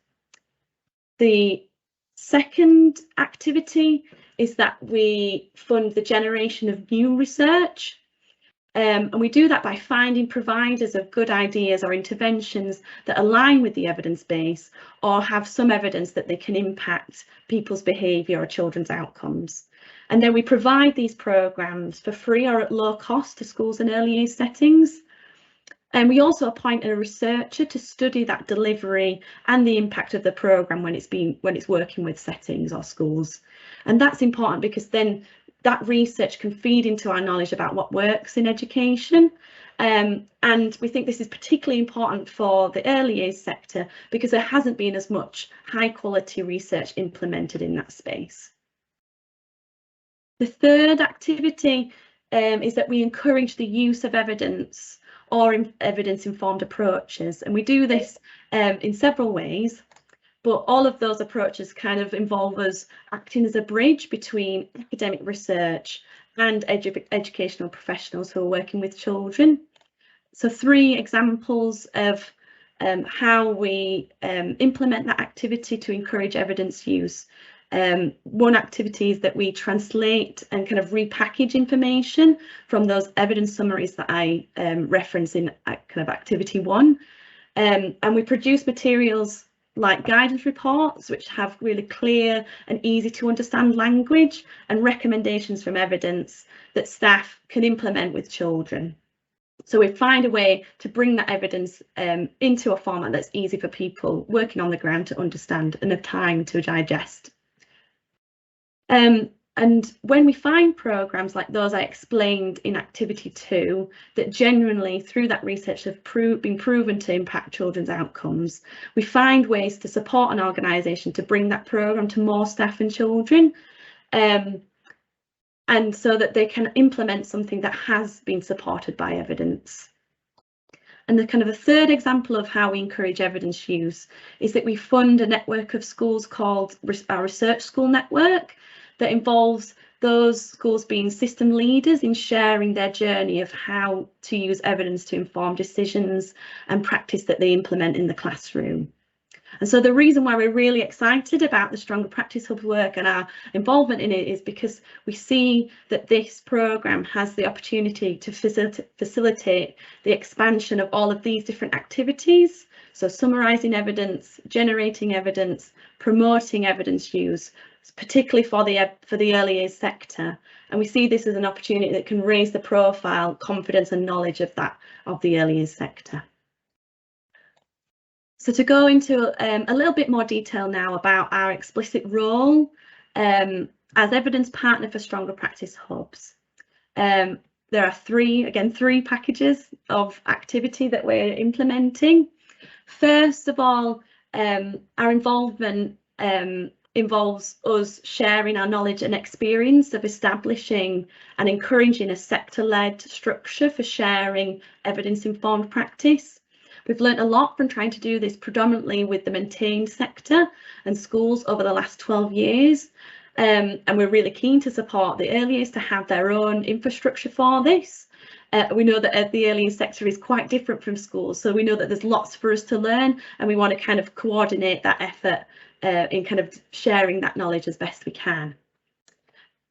The second activity is that we fund the generation of new research. And we do that by finding providers of good ideas or interventions that align with the evidence base, or have some evidence that they can impact people's behaviour or children's outcomes. And then we provide these programmes for free or at low cost to schools and early years settings. And we also appoint a researcher to study that delivery and the impact of the programme when it's working with settings or schools. And that's important because then that research can feed into our knowledge about what works in education. And we think this is particularly important for the early years sector because there hasn't been as much high quality research implemented in that space. The third activity is that we encourage the use of evidence or evidence-informed approaches, and we do this in several ways, but all of those approaches kind of involve us acting as a bridge between academic research and educational professionals who are working with children. So 3 examples of how we implement that activity to encourage evidence use. One activity is that we translate and kind of repackage information from those evidence summaries that I reference in kind of activity 1. And we produce materials like guidance reports, which have really clear and easy to understand language and recommendations from evidence that staff can implement with children. So we find a way to bring that evidence into a format that's easy for people working on the ground to understand and have time to digest. And when we find programmes like those I explained in activity 2 that genuinely through that research have been proven to impact children's outcomes, we find ways to support an organisation to bring that programme to more staff and children, and so that they can implement something that has been supported by evidence. And the kind of a third example of how we encourage evidence use is that we fund a network of schools called our Research School Network that involves those schools being system leaders in sharing their journey of how to use evidence to inform decisions and practice that they implement in the classroom. And so the reason why we're really excited about the Stronger Practice Hub work and our involvement in it is because we see that this programme has the opportunity to facilitate the expansion of all of these different activities. So summarising evidence, generating evidence, promoting evidence use, particularly for the early years sector. And we see this as an opportunity that can raise the profile, confidence and knowledge of the early years sector. So to go into a little bit more detail now about our explicit role as evidence partner for Stronger Practice Hubs. There are three packages of activity that we're implementing. First of all, our involvement involves us sharing our knowledge and experience of establishing and encouraging a sector-led structure for sharing evidence-informed practice. We've learned a lot from trying to do this predominantly with the maintained sector and schools over the last 12 years. And we're really keen to support the early years to have their own infrastructure for this. We know that the early years sector is quite different from schools, so we know that there's lots for us to learn, and we want to kind of coordinate that effort in kind of sharing that knowledge as best we can.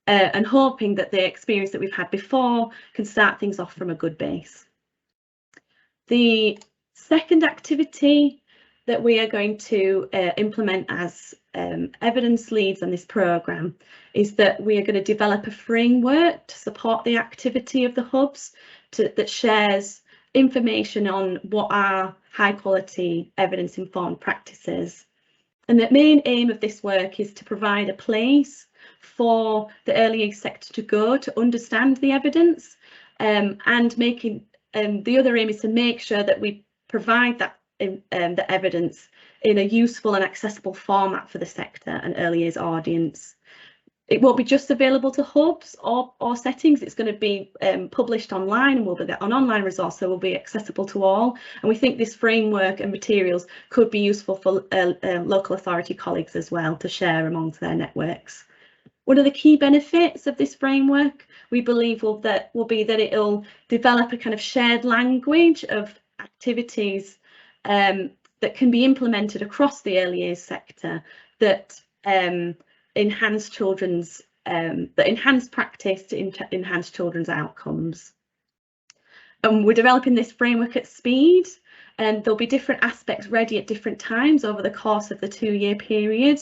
And hoping that the experience that we've had before can start things off from a good base. The second activity that we are going to implement as evidence leads on this programme is that we are going to develop a framework to support the activity of the hubs that shares information on what are high quality evidence informed practices. And the main aim of this work is to provide a place for the early years sector to go to understand the evidence, and making the other aim is to make sure that we provide that the evidence in a useful and accessible format for the sector and early years audience. It won't be just available to hubs or settings. It's going to be published online and will be an online resource, so will be accessible to all. And we think this framework and materials could be useful for local authority colleagues as well to share amongst their networks. One of the key benefits of this framework, we believe, will be that it'll develop a kind of shared language of activities that can be implemented across the early years sector that enhance practice to enhance children's outcomes. And we're developing this framework at speed, and there'll be different aspects ready at different times over the course of the 2-year period.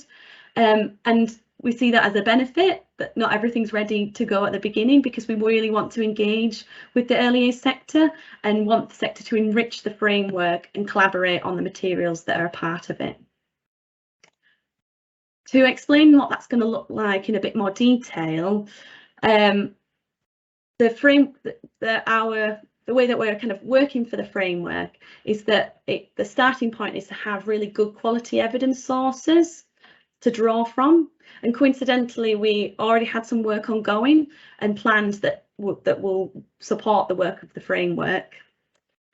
And we see that as a benefit, that not everything's ready to go at the beginning, because we really want to engage with the early years sector and want the sector to enrich the framework and collaborate on the materials that are a part of it. To explain what that's going to look like in a bit more detail, the way that we're kind of working for the framework is that the starting point is to have really good quality evidence sources to draw from. And coincidentally, we already had some work ongoing and plans that will support the work of the framework.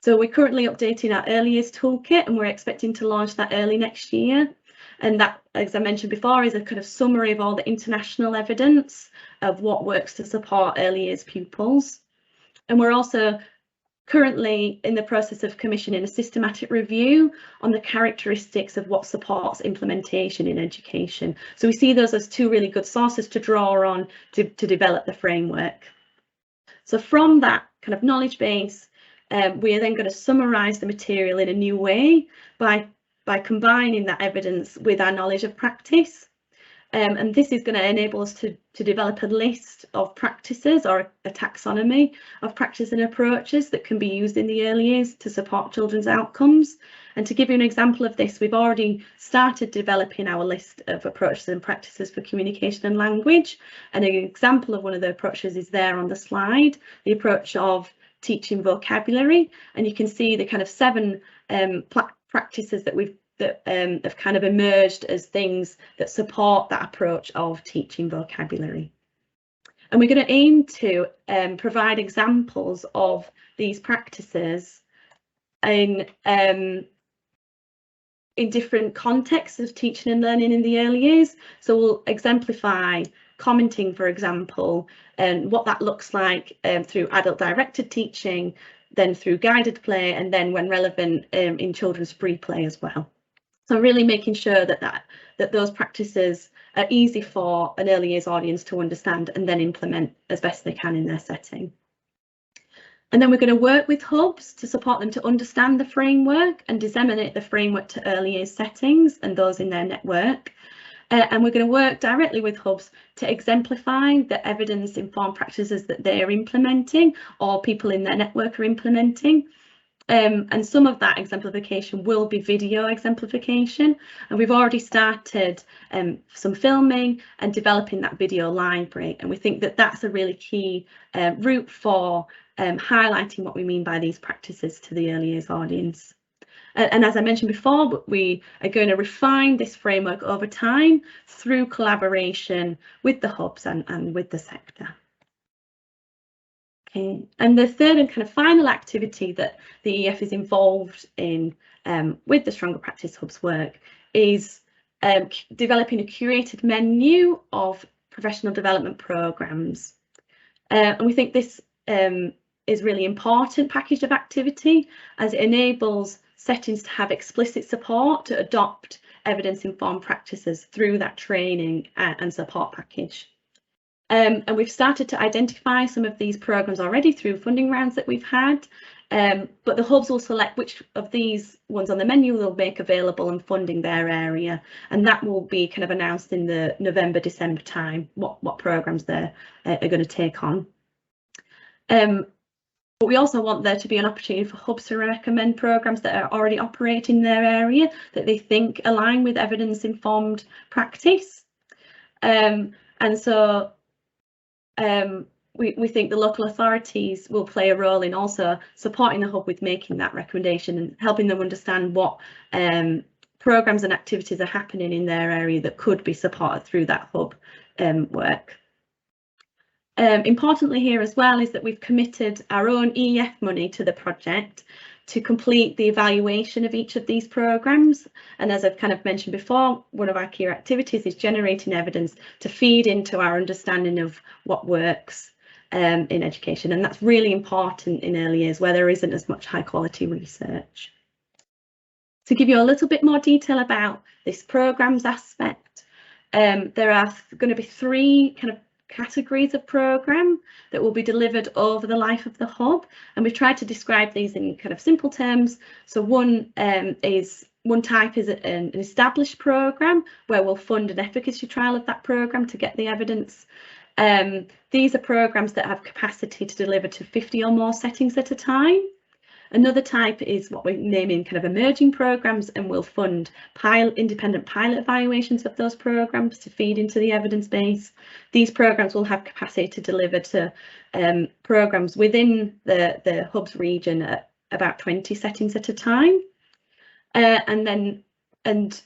So we're currently updating our early years toolkit, and we're expecting to launch that early next year. And that, as I mentioned before, is a kind of summary of all the international evidence of what works to support early years pupils. And we're also currently in the process of commissioning a systematic review on the characteristics of what supports implementation in education. So we see those as two really good sources to draw on to develop the framework. So from that kind of knowledge base, we are then going to summarise the material in a new way by combining that evidence with our knowledge of practice. And this is going to enable us to develop a list of practices or a taxonomy of practices and approaches that can be used in the early years to support children's outcomes. And to give you an example of this, we've already started developing our list of approaches and practices for communication and language. And an example of one of the approaches is there on the slide, the approach of teaching vocabulary. And you can see the kind of 7 practices that have kind of emerged as things that support that approach of teaching vocabulary. And we're going to aim to provide examples of these practices in different contexts of teaching and learning in the early years. So we'll exemplify commenting, for example, and what that looks like through adult directed teaching, then through guided play, and then when relevant in children's free play as well. So really making sure that those practices are easy for an early years audience to understand and then implement as best they can in their setting. And then we're going to work with hubs to support them to understand the framework and disseminate the framework to early years settings and those in their network. And we're going to work directly with hubs to exemplify the evidence-informed practices that they are implementing or people in their network are implementing. And some of that exemplification will be video exemplification, and we've already started some filming and developing that video library, and we think that that's a really key route for highlighting what we mean by these practices to the early years audience. And as I mentioned before, we are going to refine this framework over time through collaboration with the hubs and with the sector. Okay, and the third and kind of final activity that the EF is involved in with the Stronger Practice Hubs work is developing a curated menu of professional development programmes. And we think this is really important package of activity as it enables settings to have explicit support to adopt evidence-informed practices through that training and support package. And we've started to identify some of these programmes already through funding rounds that we've had, but the hubs will select which of these ones on the menu they'll make available and funding their area, and that will be kind of announced in the November-December time, what programmes they're going to take on. But we also want there to be an opportunity for hubs to recommend programmes that are already operating in their area that they think align with evidence-informed practice. And so we think the local authorities will play a role in also supporting the hub with making that recommendation and helping them understand what programmes and activities are happening in their area that could be supported through that hub work. Importantly here as well is that we've committed our own EF money to the project to complete the evaluation of each of these programmes. And as I've kind of mentioned before, one of our key activities is generating evidence to feed into our understanding of what works in education. And that's really important in early years where there isn't as much high quality research. To give you a little bit more detail about this programmes aspect, there are going to be 3 kind of categories of programme that will be delivered over the life of the hub, and we've tried to describe these in kind of simple terms. So one type is an established programme where we'll fund an efficacy trial of that programme to get the evidence. These are programmes that have capacity to deliver to 50 or more settings at a time. Another type is what we're naming kind of emerging programmes, and we'll fund independent pilot evaluations of those programmes to feed into the evidence base. These programmes will have capacity to deliver to programmes within the hubs region at about 20 settings at a time. And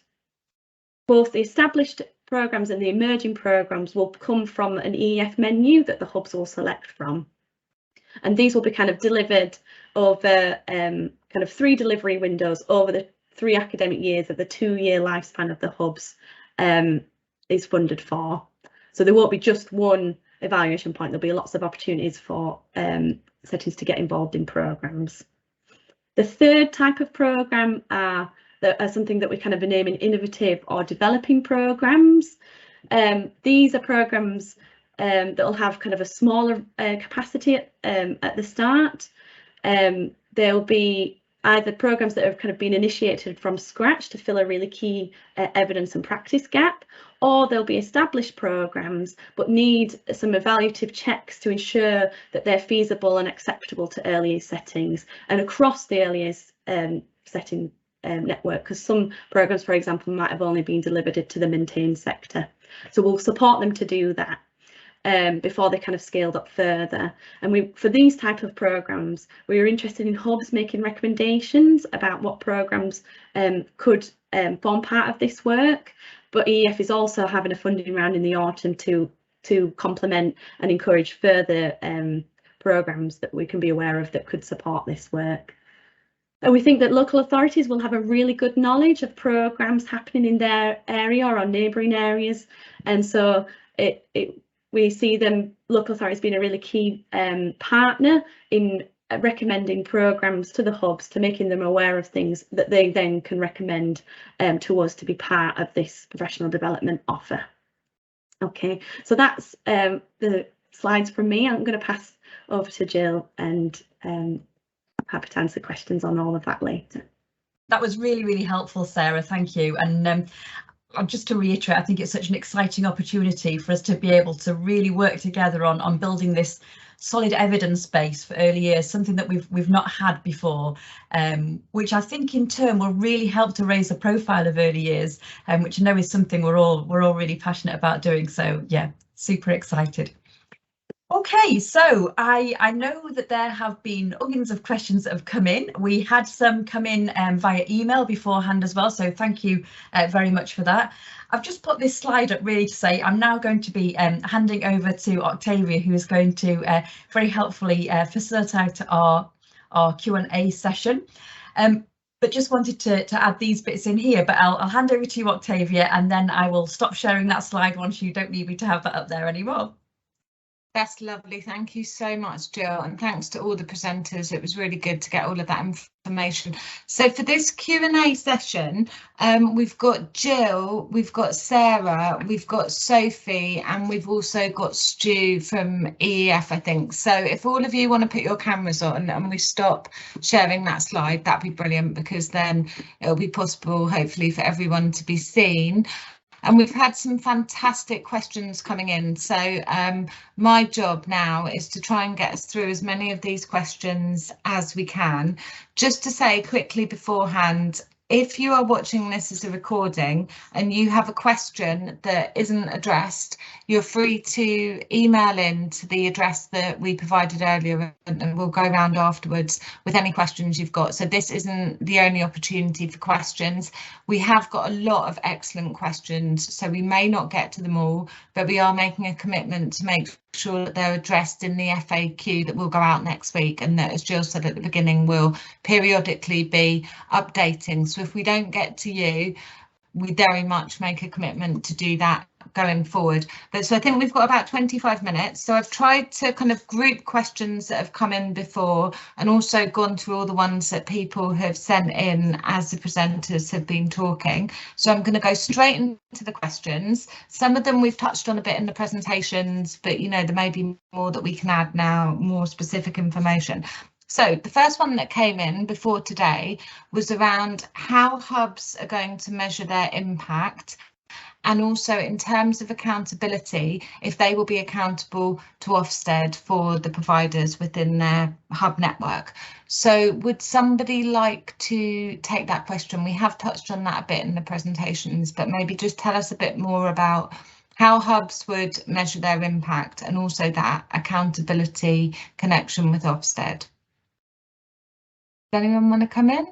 both the established programmes and the emerging programmes will come from an EF menu that the hubs will select from. And these will be kind of delivered over kind of 3 delivery windows over the 3 academic years of the 2-year lifespan of the hubs is funded for. So there won't be just one evaluation point, there'll be lots of opportunities for settings to get involved in programmes. The third type of programme are something that we kind of are naming innovative or developing programmes. These are programmes that will have kind of a smaller capacity at the start. There'll be either programmes that have kind of been initiated from scratch to fill a really key evidence and practice gap, or there'll be established programmes but need some evaluative checks to ensure that they're feasible and acceptable to early years settings and across the early years setting network, because some programmes, for example, might have only been delivered to the maintained sector. So we'll support them to do that before they kind of scaled up further. And for these type of programmes, we were interested in hubs making recommendations about what programmes could form part of this work. But EEF is also having a funding round in the autumn to complement and encourage further programmes that we can be aware of that could support this work. And we think that local authorities will have a really good knowledge of programmes happening in their area or neighbouring areas, and so we see local authorities being a really key partner in recommending programmes to the hubs, to making them aware of things that they then can recommend to us to be part of this professional development offer. Okay, so that's the slides from me. I'm going to pass over to Jill, and I'm happy to answer questions on all of that later. That was really, really helpful, Sarah. Thank you. And just to reiterate, I think it's such an exciting opportunity for us to be able to really work together on building this solid evidence base for early years, something that we've not had before, which I think in turn will really help to raise the profile of early years, which I know is something we're all really passionate about doing. So yeah, super excited. Okay, so I know that there have been onions of questions that have come in. We had some come in via email beforehand as well, so thank you very much for that. I've just put this slide up really to say I'm now going to be handing over to Octavia, who is going to very helpfully facilitate our Q&A session. But just wanted to add these bits in here, but I'll hand over to you, Octavia, and then I will stop sharing that slide once you don't need me to have that up there anymore. That's lovely. Thank you so much, Jill, and thanks to all the presenters. It was really good to get all of that information. So for this Q&A session, we've got Jill, we've got Sarah, we've got Sophie, and we've also got Stu from EEF, I think. So if all of you want to put your cameras on and we stop sharing that slide, that'd be brilliant, because then it'll be possible, hopefully, for everyone to be seen. And we've had some fantastic questions coming in. So my job now is to try and get us through as many of these questions as we can. Just to say quickly beforehand, if you are watching this as a recording and you have a question that isn't addressed, you're free to email in to the address that we provided earlier, and we'll go around afterwards with any questions you've got. So this isn't the only opportunity for questions. We have got a lot of excellent questions, so we may not get to them all, but we are making a commitment to make sure that they're addressed in the FAQ that will go out next week, and that, as Jill said at the beginning, will periodically be updating. So if we don't get to you, we very much make a commitment to do that going forward. But so I think we've got about 25 minutes. So I've tried to kind of group questions that have come in before, and also gone through all the ones that people have sent in as the presenters have been talking. So I'm going to go straight into the questions. Some of them we've touched on a bit in the presentations, but you know, there may be more that we can add now, more specific information. So the first one that came in before today was around how hubs are going to measure their impact, and also in terms of accountability, if they will be accountable to Ofsted for the providers within their hub network. So would somebody like to take that question? We have touched on that a bit in the presentations, but maybe just tell us a bit more about how hubs would measure their impact, and also that accountability connection with Ofsted. Does anyone want to come in?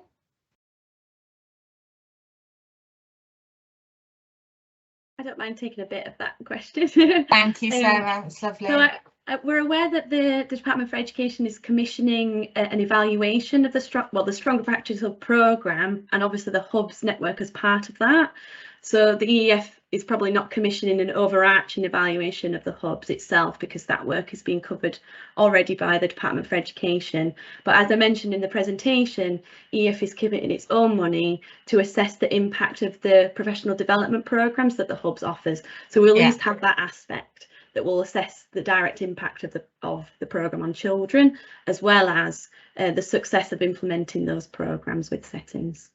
I don't mind taking a bit of that question. Thank you, Sarah. It's lovely. So We're aware that the Department for Education is commissioning an evaluation of the Stronger Practice Hub programme, and obviously the Hubs network as part of that. So the EEF is probably not commissioning an overarching evaluation of the Hubs itself, because that work is being covered already by the Department for Education. But as I mentioned in the presentation, EEF is committing its own money to assess the impact of the professional development programmes that the Hubs offers. So we'll at least have that aspect that will assess the direct impact of the programme on children, as well as the success of implementing those programmes with settings.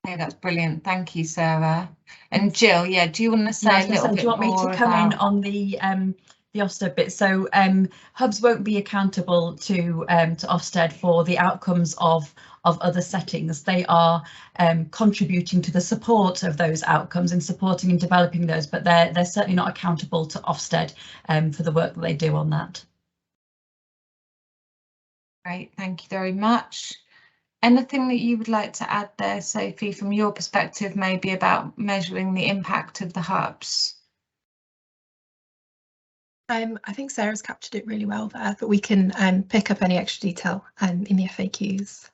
Okay, that's brilliant. Thank you, Sarah. And Jill, yeah, do you want to say a little bit more? Do you want me to come in on the Ofsted bit? So Hubs won't be accountable to Ofsted for the outcomes of other settings. They are contributing to the support of those outcomes and supporting and developing those, but they're certainly not accountable to Ofsted for the work that they do on that. Great, thank you very much. Anything that you would like to add there, Sophie, from your perspective, maybe about measuring the impact of the hubs? I think Sarah's captured it really well there, but we can pick up any extra detail in the FAQs.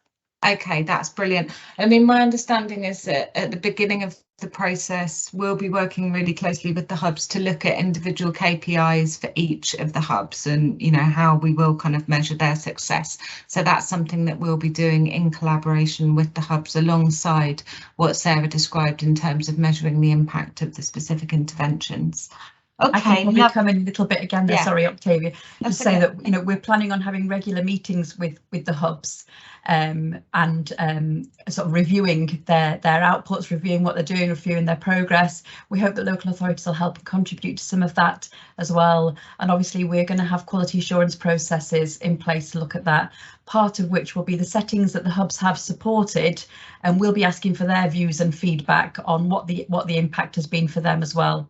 Okay, that's brilliant. I mean, my understanding is that at the beginning of the process, we'll be working really closely with the hubs to look at individual KPIs for each of the hubs and, you know, how we will kind of measure their success. So that's something that we'll be doing in collaboration with the hubs alongside what Sarah described in terms of measuring the impact of the specific interventions. Okay, I can probably come in a little bit again there, sorry, Octavia, to say that, you know, we're planning on having regular meetings with the hubs and sort of reviewing their outputs, reviewing what they're doing, reviewing their progress. We hope that local authorities will help contribute to some of that as well. And obviously we're going to have quality assurance processes in place to look at that, part of which will be the settings that the hubs have supported, and we'll be asking for their views and feedback on what the impact has been for them as well.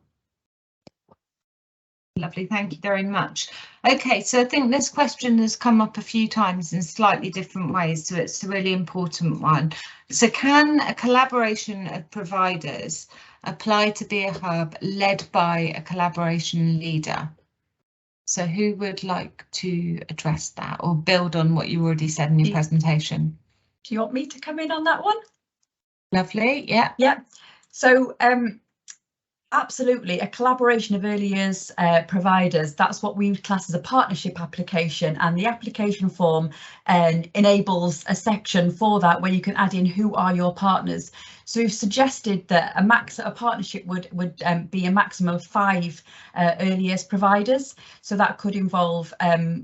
Lovely, thank you very much. Okay, so I think this question has come up a few times in slightly different ways, so it's a really important one. So can a collaboration of providers apply to be a hub led by a collaboration leader? So who would like to address that or build on what you already said in your presentation? Do you want me to come in on that one? Lovely, yeah. Yeah, so absolutely, a collaboration of early years providers, that's what we would class as a partnership application, and the application form enables a section for that where you can add in who are your partners. So we've suggested that a partnership would be a maximum of 5 early years providers. So that could involve,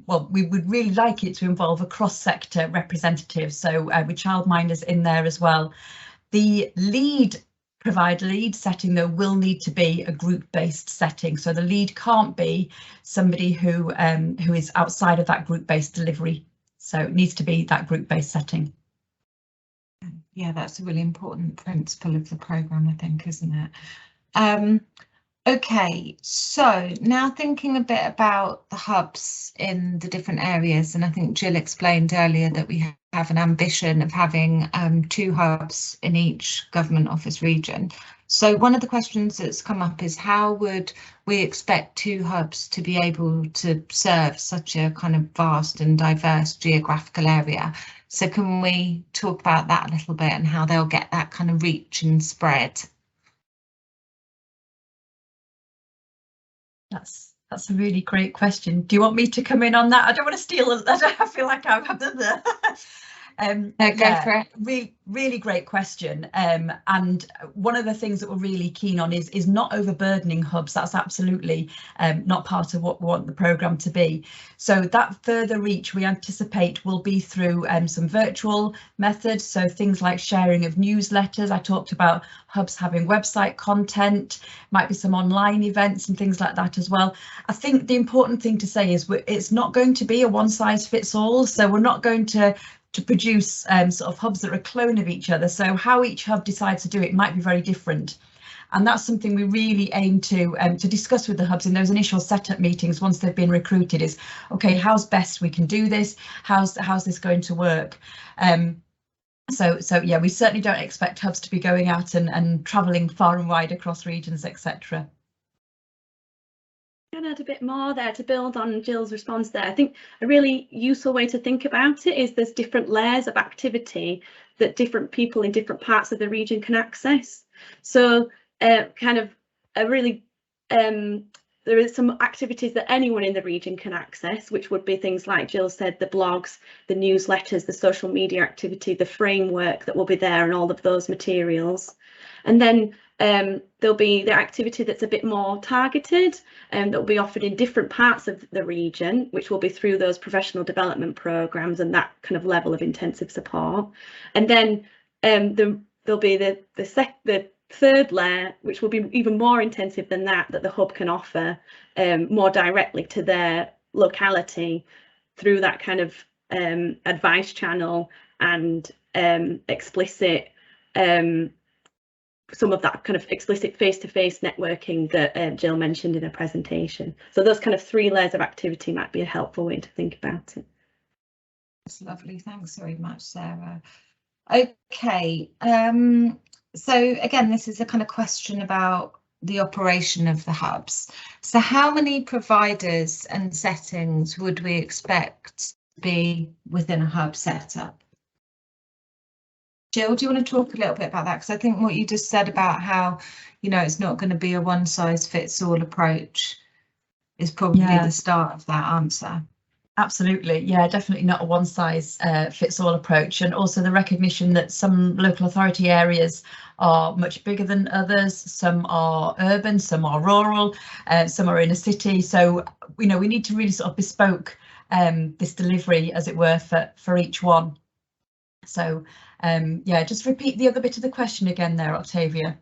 well, we would really like it to involve a cross-sector representative, so with Childminders in there as well. The lead setting though will need to be a group-based setting, so the lead can't be somebody who is outside of that group-based delivery, so it needs to be that group-based setting. Yeah, that's a really important principle of the programme, I think, isn't it? Okay, so now thinking a bit about the hubs in the different areas, and I think Jill explained earlier that we have an ambition of having 2 hubs in each government office region. So one of the questions that's come up is how would we expect 2 hubs to be able to serve such a kind of vast and diverse geographical area? So can we talk about that a little bit and how they'll get that kind of reach and spread? That's a really great question. Do you want me to come in on that? I don't want to steal. I feel like I've had the. Go for it. Really great question. And one of the things that we're really keen on is not overburdening hubs. That's absolutely not part of what we want the programme to be. So that further reach we anticipate will be through some virtual methods. So things like sharing of newsletters. I talked about hubs having website content, might be some online events and things like that as well. I think the important thing to say is it's not going to be a one size fits all. So we're not going to produce sort of hubs that are a clone of each other. So how each hub decides to do it might be very different. And that's something we really aim to discuss with the hubs in those initial setup meetings once they've been recruited is, OK, how's best we can do this? How's this going to work? So yeah, we certainly don't expect hubs to be going out and travelling far and wide across regions, etc. Can add a bit more there to build on Jill's response there. I think a really useful way to think about it is there's different layers of activity that different people in different parts of the region can access. So kind of a really there is some activities that anyone in the region can access, which would be things like Jill said, the blogs, the newsletters, the social media activity, the framework that will be there and all of those materials. And then there'll be the activity that's a bit more targeted and that will be offered in different parts of the region, which will be through those professional development programs and that kind of level of intensive support. And then there'll be the third layer, which will be even more intensive than that the hub can offer more directly to their locality through that kind of advice channel and explicit some of that kind of explicit face-to-face networking that Jill mentioned in her presentation. So those kind of 3 layers of activity might be a helpful way to think about it. That's lovely. Thanks very much, Sarah. Okay, so again, this is a kind of question about the operation of the hubs. So how many providers and settings would we expect to be within a hub setup? Jill, do you want to talk a little bit about that? Because I think what you just said about how, you know, it's not going to be a one-size-fits-all approach is probably the start of that answer. Absolutely, yeah, definitely not a one-size-fits-all approach, and also the recognition that some local authority areas are much bigger than others, some are urban, some are rural, some are in a city. So, you know, we need to really sort of bespoke this delivery, as it were, for each one. So, yeah, just repeat the other bit of the question again there, Octavia.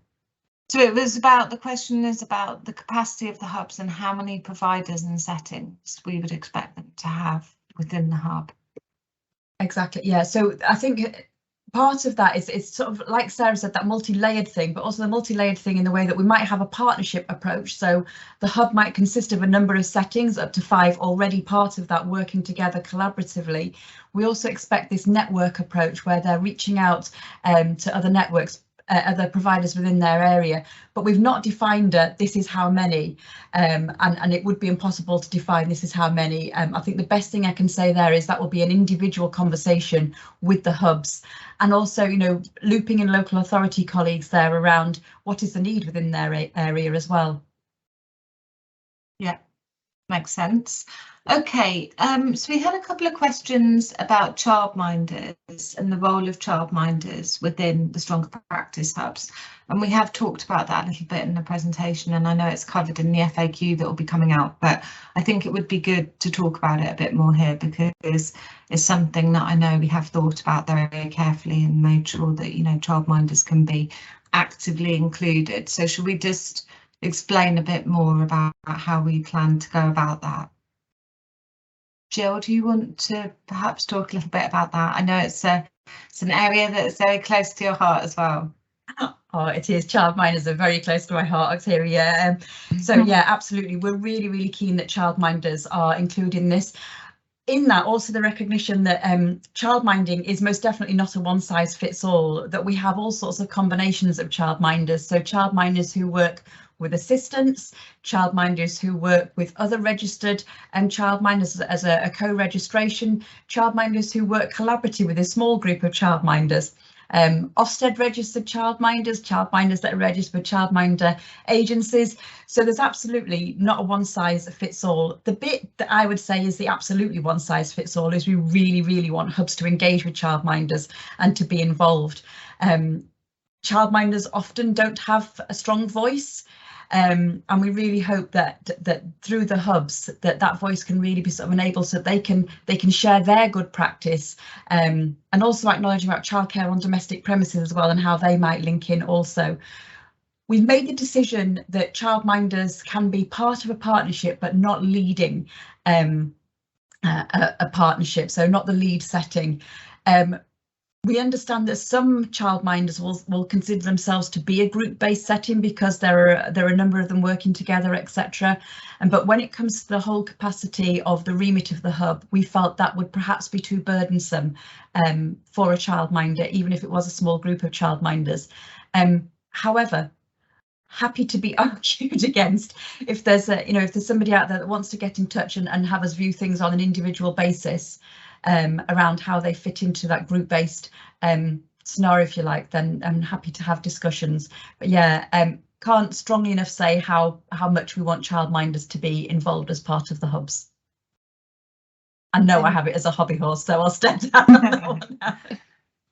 So it was about, the question is about the capacity of the hubs and how many providers and settings we would expect them to have within the hub. Exactly, yeah. So I think part of that is it's sort of like Sarah said, that multi-layered thing, but also the multi-layered thing in the way that we might have a partnership approach. So the hub might consist of a number of settings, up to 5 already part of that, working together collaboratively. We also expect this network approach where they're reaching out to other networks, other providers within their area, but we've not defined this is how many, and it would be impossible to define this is how many. I think the best thing I can say there is that will be an individual conversation with the hubs, and also, you know, looping in local authority colleagues there around what is the need within their area as well. Yeah, makes sense. Okay, so we had a couple of questions about childminders and the role of childminders within the Stronger Practice hubs, and we have talked about that a little bit in the presentation, and I know it's covered in the FAQ that will be coming out, but I think it would be good to talk about it a bit more here, because it's something that I know we have thought about very carefully and made sure that, you know, childminders can be actively included. So should we just explain a bit more about how we plan to go about that? Jill, do you want to perhaps talk a little bit about that? I know it's an area that's very close to your heart as well. Oh, it is. Childminders are very close to my heart, Octavia. So yeah, absolutely. We're really keen that childminders are included in this. In that, also the recognition that childminding is most definitely not a one-size-fits-all, that we have all sorts of combinations of childminders. So childminders who work with assistants, childminders who work with other registered childminders as a co-registration, childminders who work collaboratively with a small group of childminders, Ofsted registered childminders, childminders that are registered with childminder agencies. So there's absolutely not a one size fits all. The bit that I would say is the absolutely one size fits all is we really want hubs to engage with childminders and to be involved. Childminders often don't have a strong voice. And we really hope that through the hubs that voice can really be sort of enabled so that they can share their good practice, and also acknowledging about childcare on domestic premises as well and how they might link in also. We've made the decision that childminders can be part of a partnership but not leading a partnership, so not the lead setting. We understand that some childminders will consider themselves to be a group-based setting because there are a number of them working together, etc. But when it comes to the whole capacity of the remit of the hub, we felt that would perhaps be too burdensome for a childminder, even if it was a small group of childminders. However, happy to be argued against. If there's if there's somebody out there that wants to get in touch and have us view things on an individual basis around how they fit into that group-based scenario, if you like, then I'm happy to have discussions. But yeah, can't strongly enough say how much we want childminders to be involved as part of the hubs. I know I have it as a hobby horse, so I'll step down on that one now.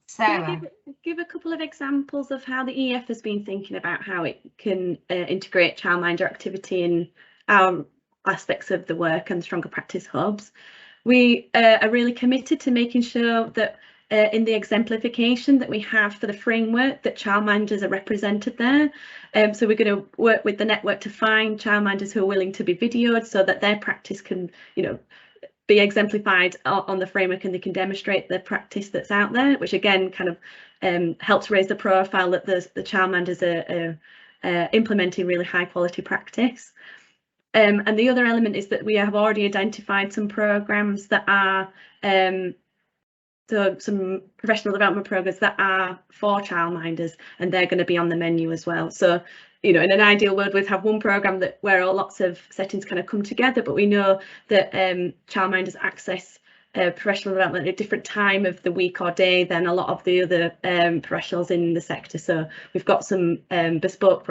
Sarah. Give a couple of examples of how the EF has been thinking about how it can integrate childminder activity in our aspects of the work and stronger practice hubs. We are really committed to making sure that in the exemplification that we have for the framework, that childminders are represented there. So we're going to work with the network to find childminders who are willing to be videoed so that their practice can, be exemplified on the framework, and they can demonstrate the practice that's out there, which again kind of helps raise the profile that the childminders are implementing really high quality practice. And the other element is that we have already identified some programs that are so some professional development programs that are for childminders, and they're going to be on the menu as well. So in an ideal world, we'd have one program where lots of settings kind of come together, but we know that childminders access professional development at a different time of the week or day than a lot of the other professionals in the sector. So we've got some bespoke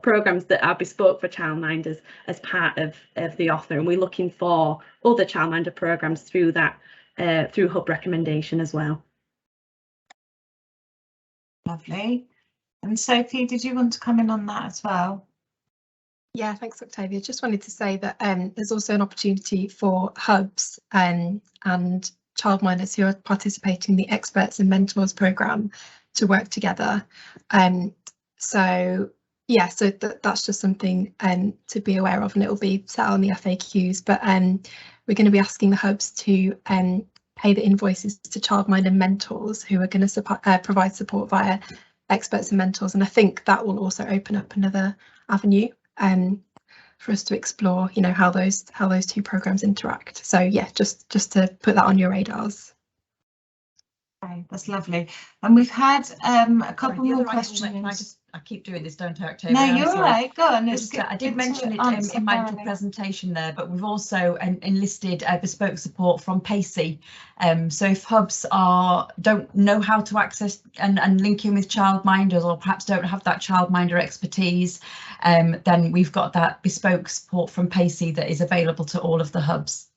programs that are bespoke for childminders as part of the offer, and we're looking for other childminder programs through that through hub recommendation as well. Lovely. And Sophie, did you want to come in on that as well? Yeah, thanks, Octavia. Just wanted to say that there's also an opportunity for hubs and childminders who are participating in the Experts and Mentors programme to work together. So yeah, so that's just something to be aware of, and it will be set on the FAQs. But we're going to be asking the hubs to pay the invoices to childminder mentors who are going to provide support via Experts and Mentors, and I think that will also open up another avenue for us to explore, how those two programs interact. So yeah, just to put that on your radars. Okay, that's lovely. And we've had a couple more questions. I keep doing this, don't I, Octavia? No, you're all right. Go on. I did mention it in my little presentation there, but we've also enlisted bespoke support from Pacey. So if hubs don't know how to access and link in with childminders, or perhaps don't have that childminder expertise, then we've got that bespoke support from Pacey that is available to all of the hubs.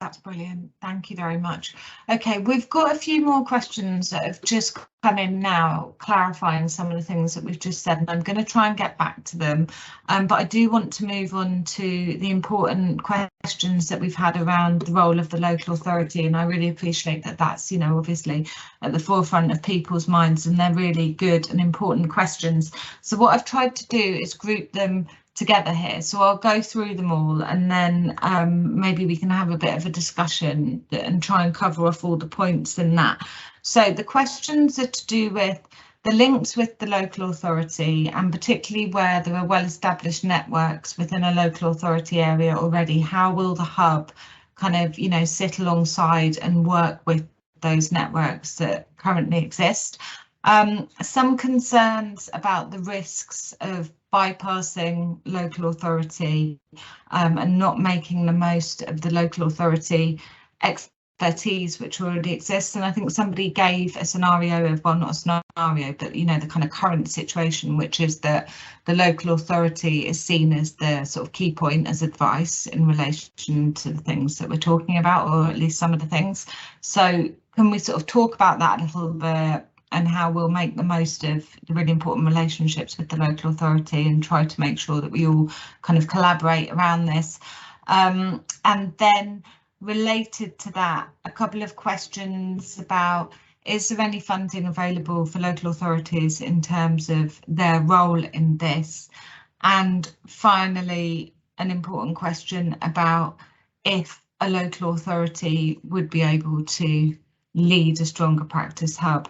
That's brilliant. Thank you very much. OK, we've got a few more questions that have just come in now, clarifying some of the things that we've just said, and I'm going to try and get back to them. But I do want to move on to the important questions that we've had around the role of the local authority, and I really appreciate that that's, obviously at the forefront of people's minds, and they're really good and important questions. So what I've tried to do is group them together here, so I'll go through them all, and then maybe we can have a bit of a discussion and try and cover off all the points in that. So the questions are to do with the links with the local authority, and particularly where there are well-established networks within a local authority area already, how will the hub kind of sit alongside and work with those networks that currently exist. Some concerns about the risks of bypassing local authority and not making the most of the local authority expertise which already exists. And I think somebody gave a scenario of, well, not a scenario, but the kind of current situation, which is that the local authority is seen as the sort of key point as advice in relation to the things that we're talking about, or at least some of the things. So can we sort of talk about that a little bit, and how we'll make the most of the really important relationships with the local authority and try to make sure that we all kind of collaborate around this. And then related to that, a couple of questions about, is there any funding available for local authorities in terms of their role in this? And finally, an important question about if a local authority would be able to lead a stronger practice hub.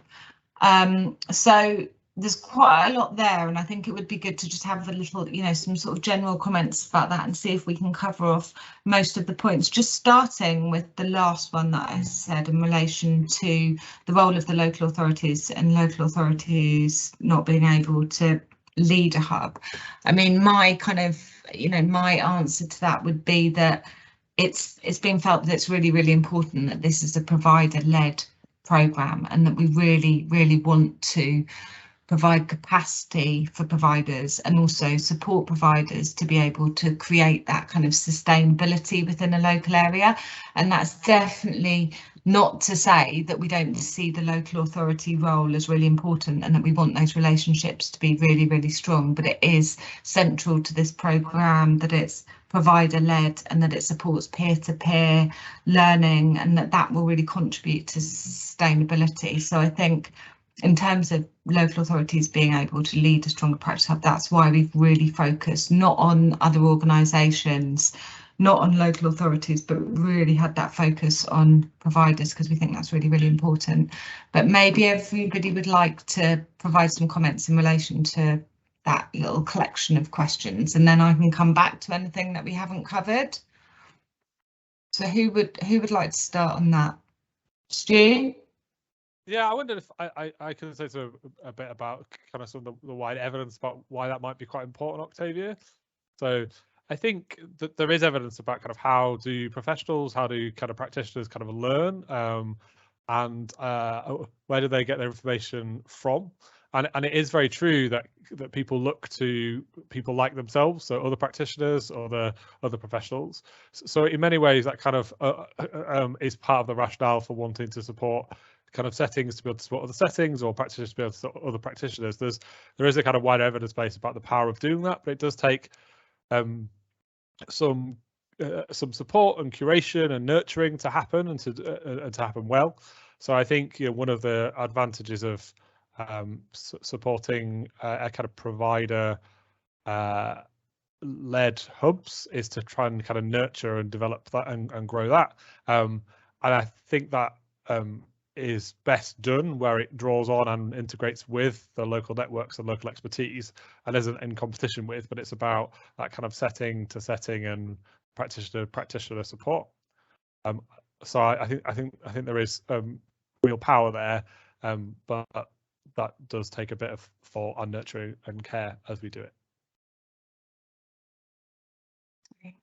So there's quite a lot there, and I think it would be good to just have a little, some sort of general comments about that and see if we can cover off most of the points, just starting with the last one that I said in relation to the role of the local authorities and local authorities not being able to lead a hub? I mean, my kind of, my answer to that would be that it's been felt that it's really, really important that this is a provider-led programme, and that we really, really want to provide capacity for providers and also support providers to be able to create that kind of sustainability within a local area. And that's definitely not to say that we don't see the local authority role as really important and that we want those relationships to be really, really strong, but it is central to this programme that it's provider led and that it supports peer-to-peer learning, and that will really contribute to sustainability. So I think in terms of local authorities being able to lead a stronger practice hub, that's why we've really focused not on other organisations, not on local authorities, but really had that focus on providers, because we think that's really, really important. But maybe everybody would like to provide some comments in relation to that little collection of questions, and then I can come back to anything that we haven't covered. So who would like to start on that? Stu? Yeah, I wondered if I can say a bit about kind of some of the wide evidence about why that might be quite important, Octavia. So I think that there is evidence about kind of how do professionals, how do kind of practitioners kind of learn, and where do they get their information from? And it is very true that people look to people like themselves, so other practitioners or other professionals. So in many ways, that kind of is part of the rationale for wanting to support kind of settings to be able to support other settings, or practitioners to be able to support other practitioners. There is a kind of wider evidence base about the power of doing that, but it does take some support and curation and nurturing to happen, and to happen well. So I think one of the advantages of supporting a kind of provider led hubs is to try and kind of nurture and develop that and grow that. And I think that is best done where it draws on and integrates with the local networks and local expertise, and isn't in competition with, but it's about that kind of setting to setting and practitioner support. So I think there is real power there, but that does take a bit of thought and nurturing and care as we do it.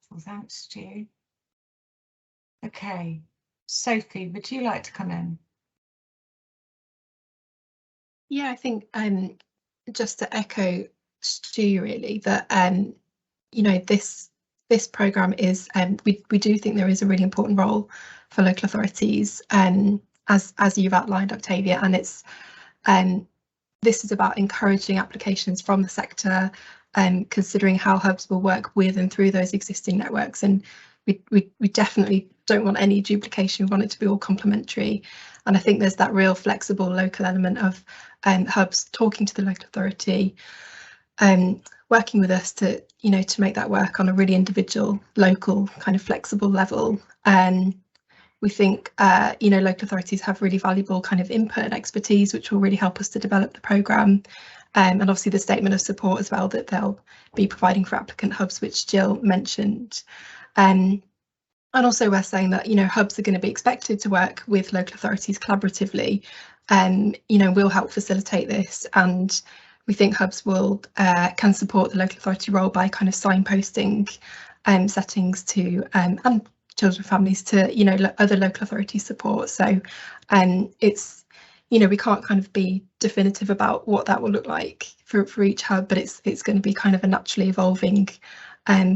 Well, thanks, Stu. Okay, Sophie, would you like to come in? Yeah, I think just to echo Stu, really, that this programme is we do think there is a really important role for local authorities, as you've outlined, Octavia, and it's this is about encouraging applications from the sector, considering how hubs will work with and through those existing networks. And we definitely don't want any duplication. We want it to be all complementary. And I think there's that real flexible local element of hubs talking to the local authority, working with us to make that work on a really individual, local, kind of flexible level. We think local authorities have really valuable kind of input and expertise, which will really help us to develop the programme. And obviously the statement of support as well that they'll be providing for applicant hubs, which Jill mentioned. And also we're saying that hubs are going to be expected to work with local authorities collaboratively, and we'll help facilitate this. And we think hubs will can support the local authority role by kind of signposting settings to and children and families to other local authority support. So it's we can't kind of be definitive about what that will look like for each hub, but it's going to be kind of a naturally evolving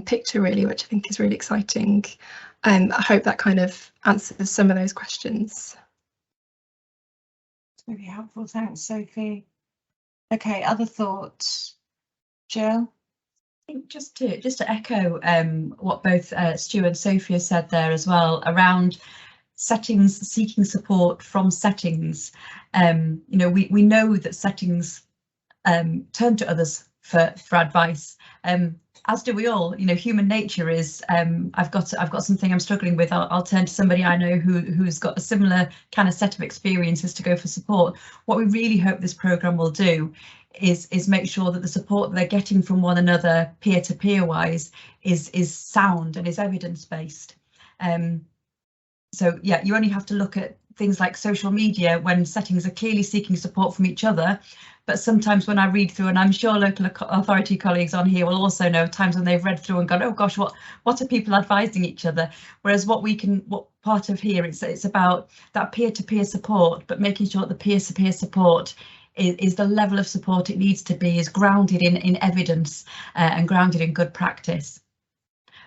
picture, really, which I think is really exciting. I hope that kind of answers some of those questions. It's really helpful, thanks, Sophie. Okay, other thoughts? Jill? I think just to echo what both Stu and Sophia said there as well around settings seeking support from settings. We know that settings turn to others for advice, as do we all. Human nature is I've got something I'm struggling with, I'll turn to somebody I know who's got a similar kind of set of experiences to go for support. What we really hope this programme will do is make sure that the support that they're getting from one another peer-to-peer wise is sound and is evidence-based. So yeah, you only have to look at things like social media when settings are clearly seeking support from each other. but sometimes when I read through, and I'm sure local authority colleagues on here will also know times when they've read through and gone, oh gosh, what are people advising each other? Whereas what part of here, it's about that peer-to-peer support, but making sure that the peer-to-peer support is the level of support it needs to be, is grounded in evidence and grounded in good practice.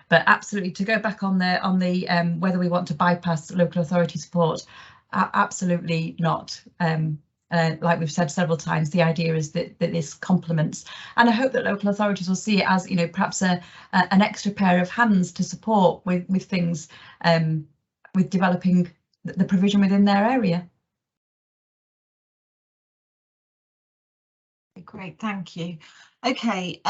But absolutely, to go back on the whether we want to bypass local authority support, absolutely not. Like we've said several times, the idea is that this complements, and I hope that local authorities will see it as, you know, perhaps an extra pair of hands to support with things, with developing the provision within their area. Great, thank you. Okay,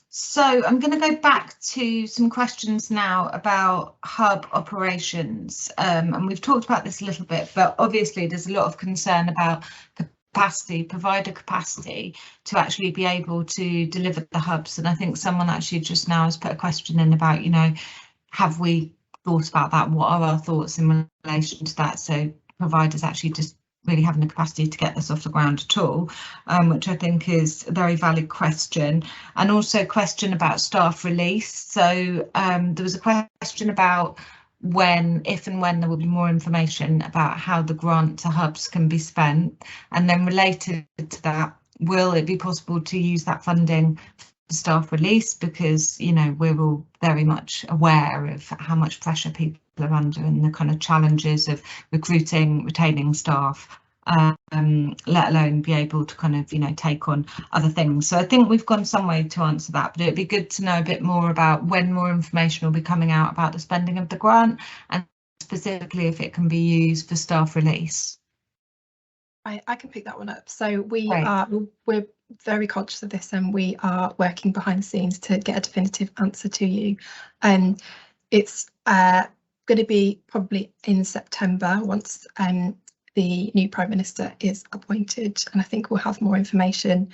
so I'm going to go back to some questions now about hub operations, and we've talked about this a little bit, but obviously there's a lot of concern about capacity, provider capacity to actually be able to deliver the hubs. And I think someone actually just now has put a question in about, you know, have we thought about that? What are our thoughts in relation to that? So providers actually just really having the capacity to get this off the ground at all, which I think is a very valid question. And also a question about staff release. So there was a question about if and when there will be more information about how the grant to hubs can be spent. And then related to that, will it be possible to use that funding for staff release? Because, you know, we're all very much aware of how much pressure people are under and the kind of challenges of recruiting, retaining staff, let alone be able to kind of, you know, take on other things. So I think we've gone some way to answer that, but it'd be good to know a bit more about when more information will be coming out about the spending of the grant, and specifically if it can be used for staff release. I can pick that one up. So we're very conscious of this, and we are working behind the scenes to get a definitive answer to you. It's going to be probably in September once the new Prime Minister is appointed, and I think we'll have more information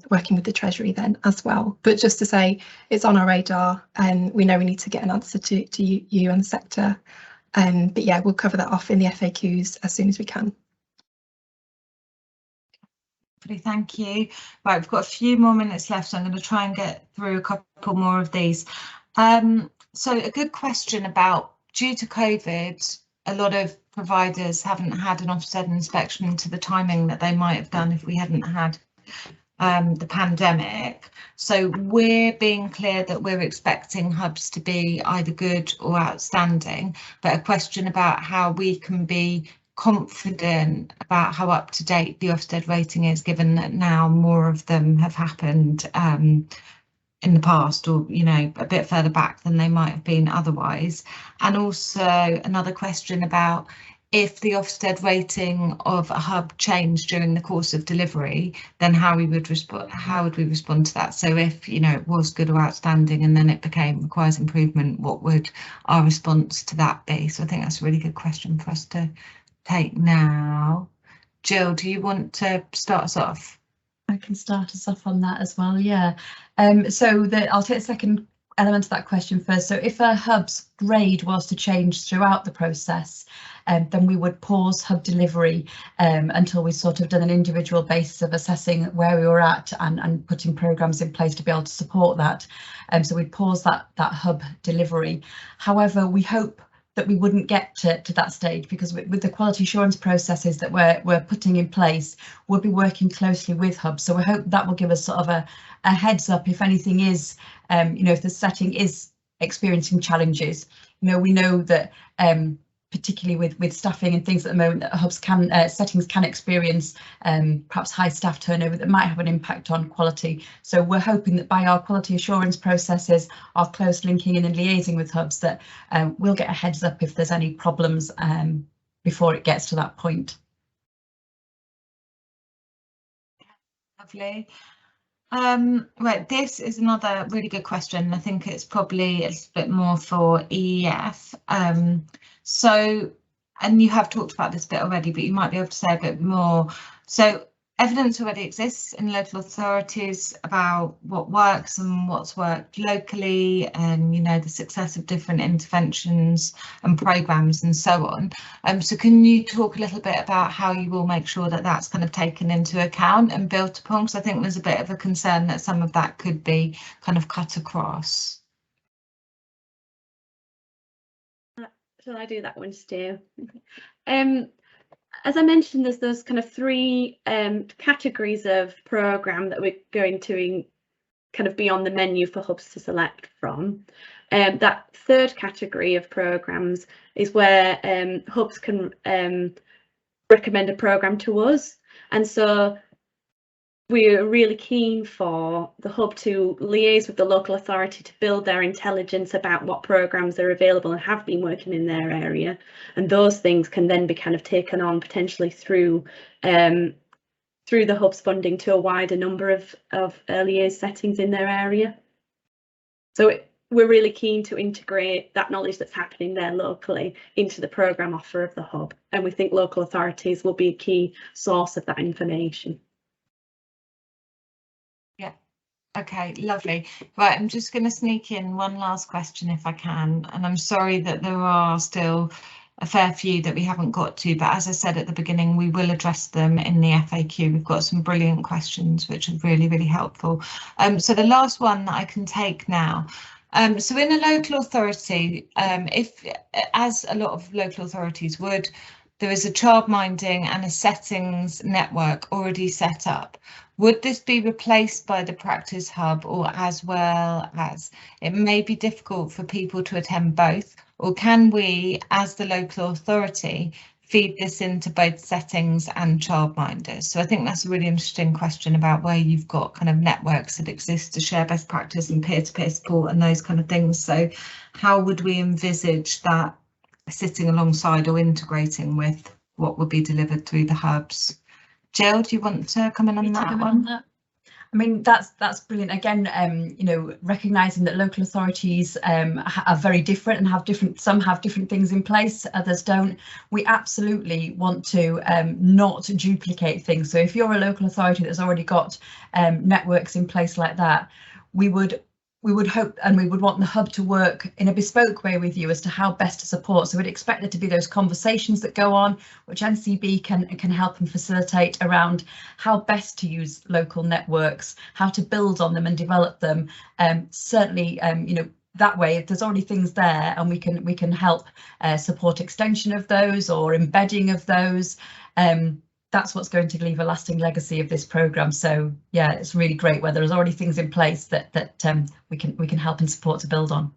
working with the Treasury then as well. But just to say, it's on our radar, and we know we need to get an answer to you and the sector. But yeah, we'll cover that off in the FAQs as soon as we can. Thank you. Right, we've got a few more minutes left, so I'm going to try and get through a couple more of these. So a good question about, due to COVID, a lot of providers haven't had an Ofsted inspection to the timing that they might have done if we hadn't had the pandemic. So we're being clear that we're expecting hubs to be either good or outstanding, but a question about how we can be confident about how up to date the Ofsted rating is, given that now more of them have happened in the past, or, you know, a bit further back than they might have been otherwise. And also another question about if the Ofsted rating of a hub changed during the course of delivery, then how we would respond, how would we respond to that? So if, you know, it was good or outstanding and then it requires improvement, what would our response to that be? So I think that's a really good question for us to take now. Jill, do you want to start us off? I can start us off on that as well, yeah. So I'll take the second element of that question first. So if a hub's grade was to change throughout the process, then we would pause hub delivery until we sort of done an individual basis of assessing where we were at and putting programmes in place to be able to support that. So we'd pause that hub delivery. However, we hope that we wouldn't get to that stage, because with the quality assurance processes that we're putting in place, we'll be working closely with hubs. So we hope that will give us sort of a heads up if anything is, you know, if the setting is experiencing challenges. You know, we know that particularly with staffing and things at the moment, that hubs settings can experience perhaps high staff turnover that might have an impact on quality. So we're hoping that by our quality assurance processes, our close linking in and liaising with hubs, that we'll get a heads up if there's any problems before it gets to that point. Lovely. Right, this is another really good question. I think it's probably a little bit more for EEF. So, and you have talked about this bit already, but you might be able to say a bit more. So Evidence already exists in local authorities about what works and what's worked locally, and the success of different interventions and programmes and so on. So can you talk a little bit about how you will make sure that that's kind of taken into account and built upon? Because I think there's a bit of a concern that some of that could be kind of cut across. Shall I do that one, Stu? As I mentioned, there's those kind of three categories of programme that we're going to kind of be on the menu for hubs to select from. That third category of programmes is where hubs can recommend a programme to us, and so we're really keen for the hub to liaise with the local authority to build their intelligence about what programmes are available and have been working in their area, and those things can then be kind of taken on potentially through the hub's funding to a wider number of early years settings in their area. So we're really keen to integrate that knowledge that's happening there locally into the programme offer of the hub, and we think local authorities will be a key source of that information. Okay, lovely. Right, I'm just going to sneak in one last question if I can, and I'm sorry that there are still a fair few that we haven't got to, but as I said at the beginning, we will address them in the FAQ. We've got some brilliant questions which are really, really helpful. So the last one that I can take now. So in a local authority, if, as a lot of local authorities would, there is a childminding and a settings network already set up. Would this be replaced by the practice hub, or as well as? It may be difficult for people to attend both, or can we, as the local authority, feed this into both settings and childminders? So I think that's a really interesting question about where you've got kind of networks that exist to share best practice and peer-to-peer support and those kind of things. So how would we envisage that sitting alongside or integrating with what would be delivered through the hubs? Jill, do you want to come in on that one? I mean, that's brilliant. Again, recognising that local authorities are very different and have different. Some have different things in place, others don't. We absolutely want to not duplicate things. So if you're a local authority that's already got networks in place like that, we would hope and we would want the hub to work in a bespoke way with you as to how best to support. So we'd expect there to be those conversations that go on, which NCB can help and facilitate around how best to use local networks, how to build on them and develop them. Certainly, that way, if there's already things there, and we can help support extension of those or embedding of those. That's what's going to leave a lasting legacy of this programme. So yeah, it's really great where there's already things in place that we can help and support to build on.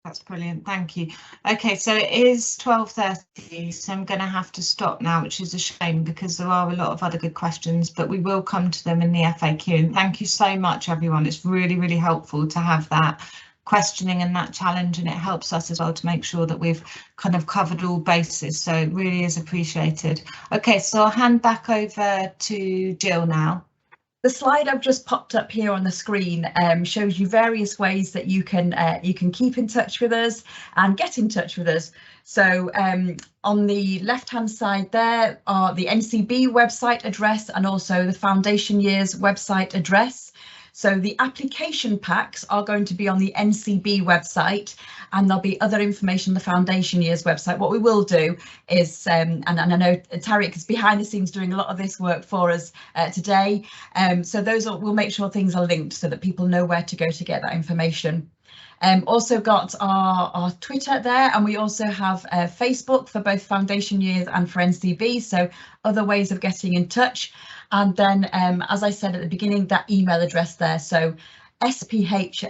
That's brilliant, thank you. Okay, so it is 12:30, so I'm going to have to stop now, which is a shame because there are a lot of other good questions, but we will come to them in the FAQ. And thank you so much, everyone. It's really, really helpful to have that questioning and that challenge, and it helps us as well to make sure that we've kind of covered all bases, so it really is appreciated. Okay, so I'll hand back over to Jill now. The slide I've just popped up here on the screen shows you various ways that you can keep in touch with us and get in touch with us. So on the left hand side there are the NCB website address and also the Foundation Years website address. So the application packs are going to be on the NCB website, and there'll be other information on the Foundation Years website. What we will do is, and I know Tariq is behind the scenes doing a lot of this work for us today, so we'll make sure things are linked so that people know where to go to get that information. Also got our Twitter there, and we also have Facebook for both Foundation Years and for NCB, so other ways of getting in touch. And then, as I said at the beginning, that email address there, so sph@ncb.org.uk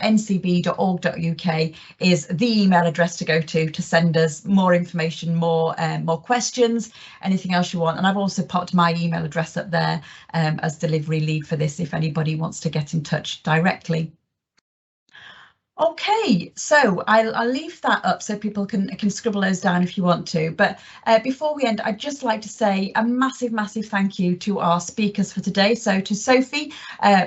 is the email address to go to send us more information, more questions, anything else you want. And I've also popped my email address up there as delivery lead for this if anybody wants to get in touch directly. OK, so I'll leave that up so people can scribble those down if you want to. But before we end, I'd just like to say a massive thank you to our speakers for today. So to Sophie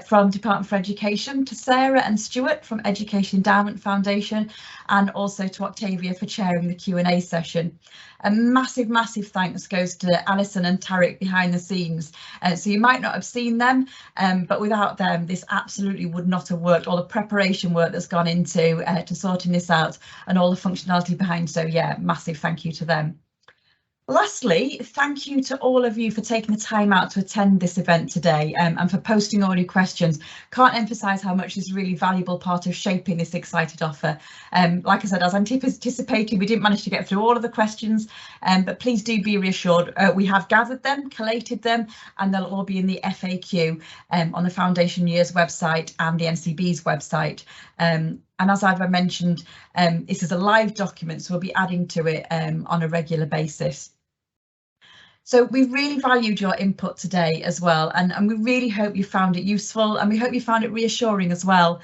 from Department for Education, to Sarah and Stuart from Education Endowment Foundation, and also to Octavia for chairing the Q&A session. A massive thanks goes to Alison and Tarek behind the scenes. So you might not have seen them, but without them this absolutely would not have worked. All the preparation work that's gone into to sorting this out and all the functionality behind. So yeah, massive thank you to them. Lastly, thank you to all of you for taking the time out to attend this event today and for posting all your questions. Can't emphasise how much this is a really valuable part of shaping this excited offer. Like I said, as anticipated, we didn't manage to get through all of the questions, but please do be reassured. We have gathered them, collated them, and they'll all be in the FAQ on the Foundation Year's website and the NCB's website. And as I've mentioned, this is a live document, so we'll be adding to it on a regular basis. So we really valued your input today as well, and we really hope you found it useful, and we hope you found it reassuring as well.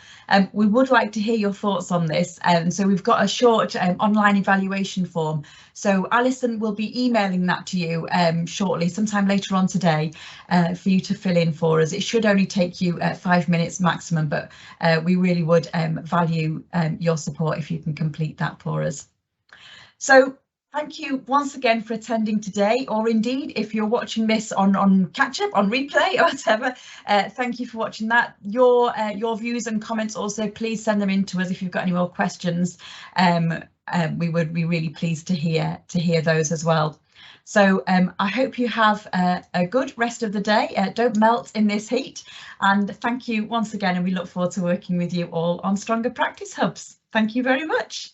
We would like to hear your thoughts on this, so we've got a short online evaluation form. So Alison will be emailing that to you shortly, sometime later on today, for you to fill in for us. It should only take you 5 minutes maximum, but we really would value your support if you can complete that for us. So thank you once again for attending today, or indeed if you're watching this on catch up, on replay or whatever, thank you for watching that. Your views and comments also, please send them in to us if you've got any more questions. We would be really pleased to hear those as well. So I hope you have a good rest of the day. Don't melt in this heat, and thank you once again, and we look forward to working with you all on Stronger Practice Hubs. Thank you very much.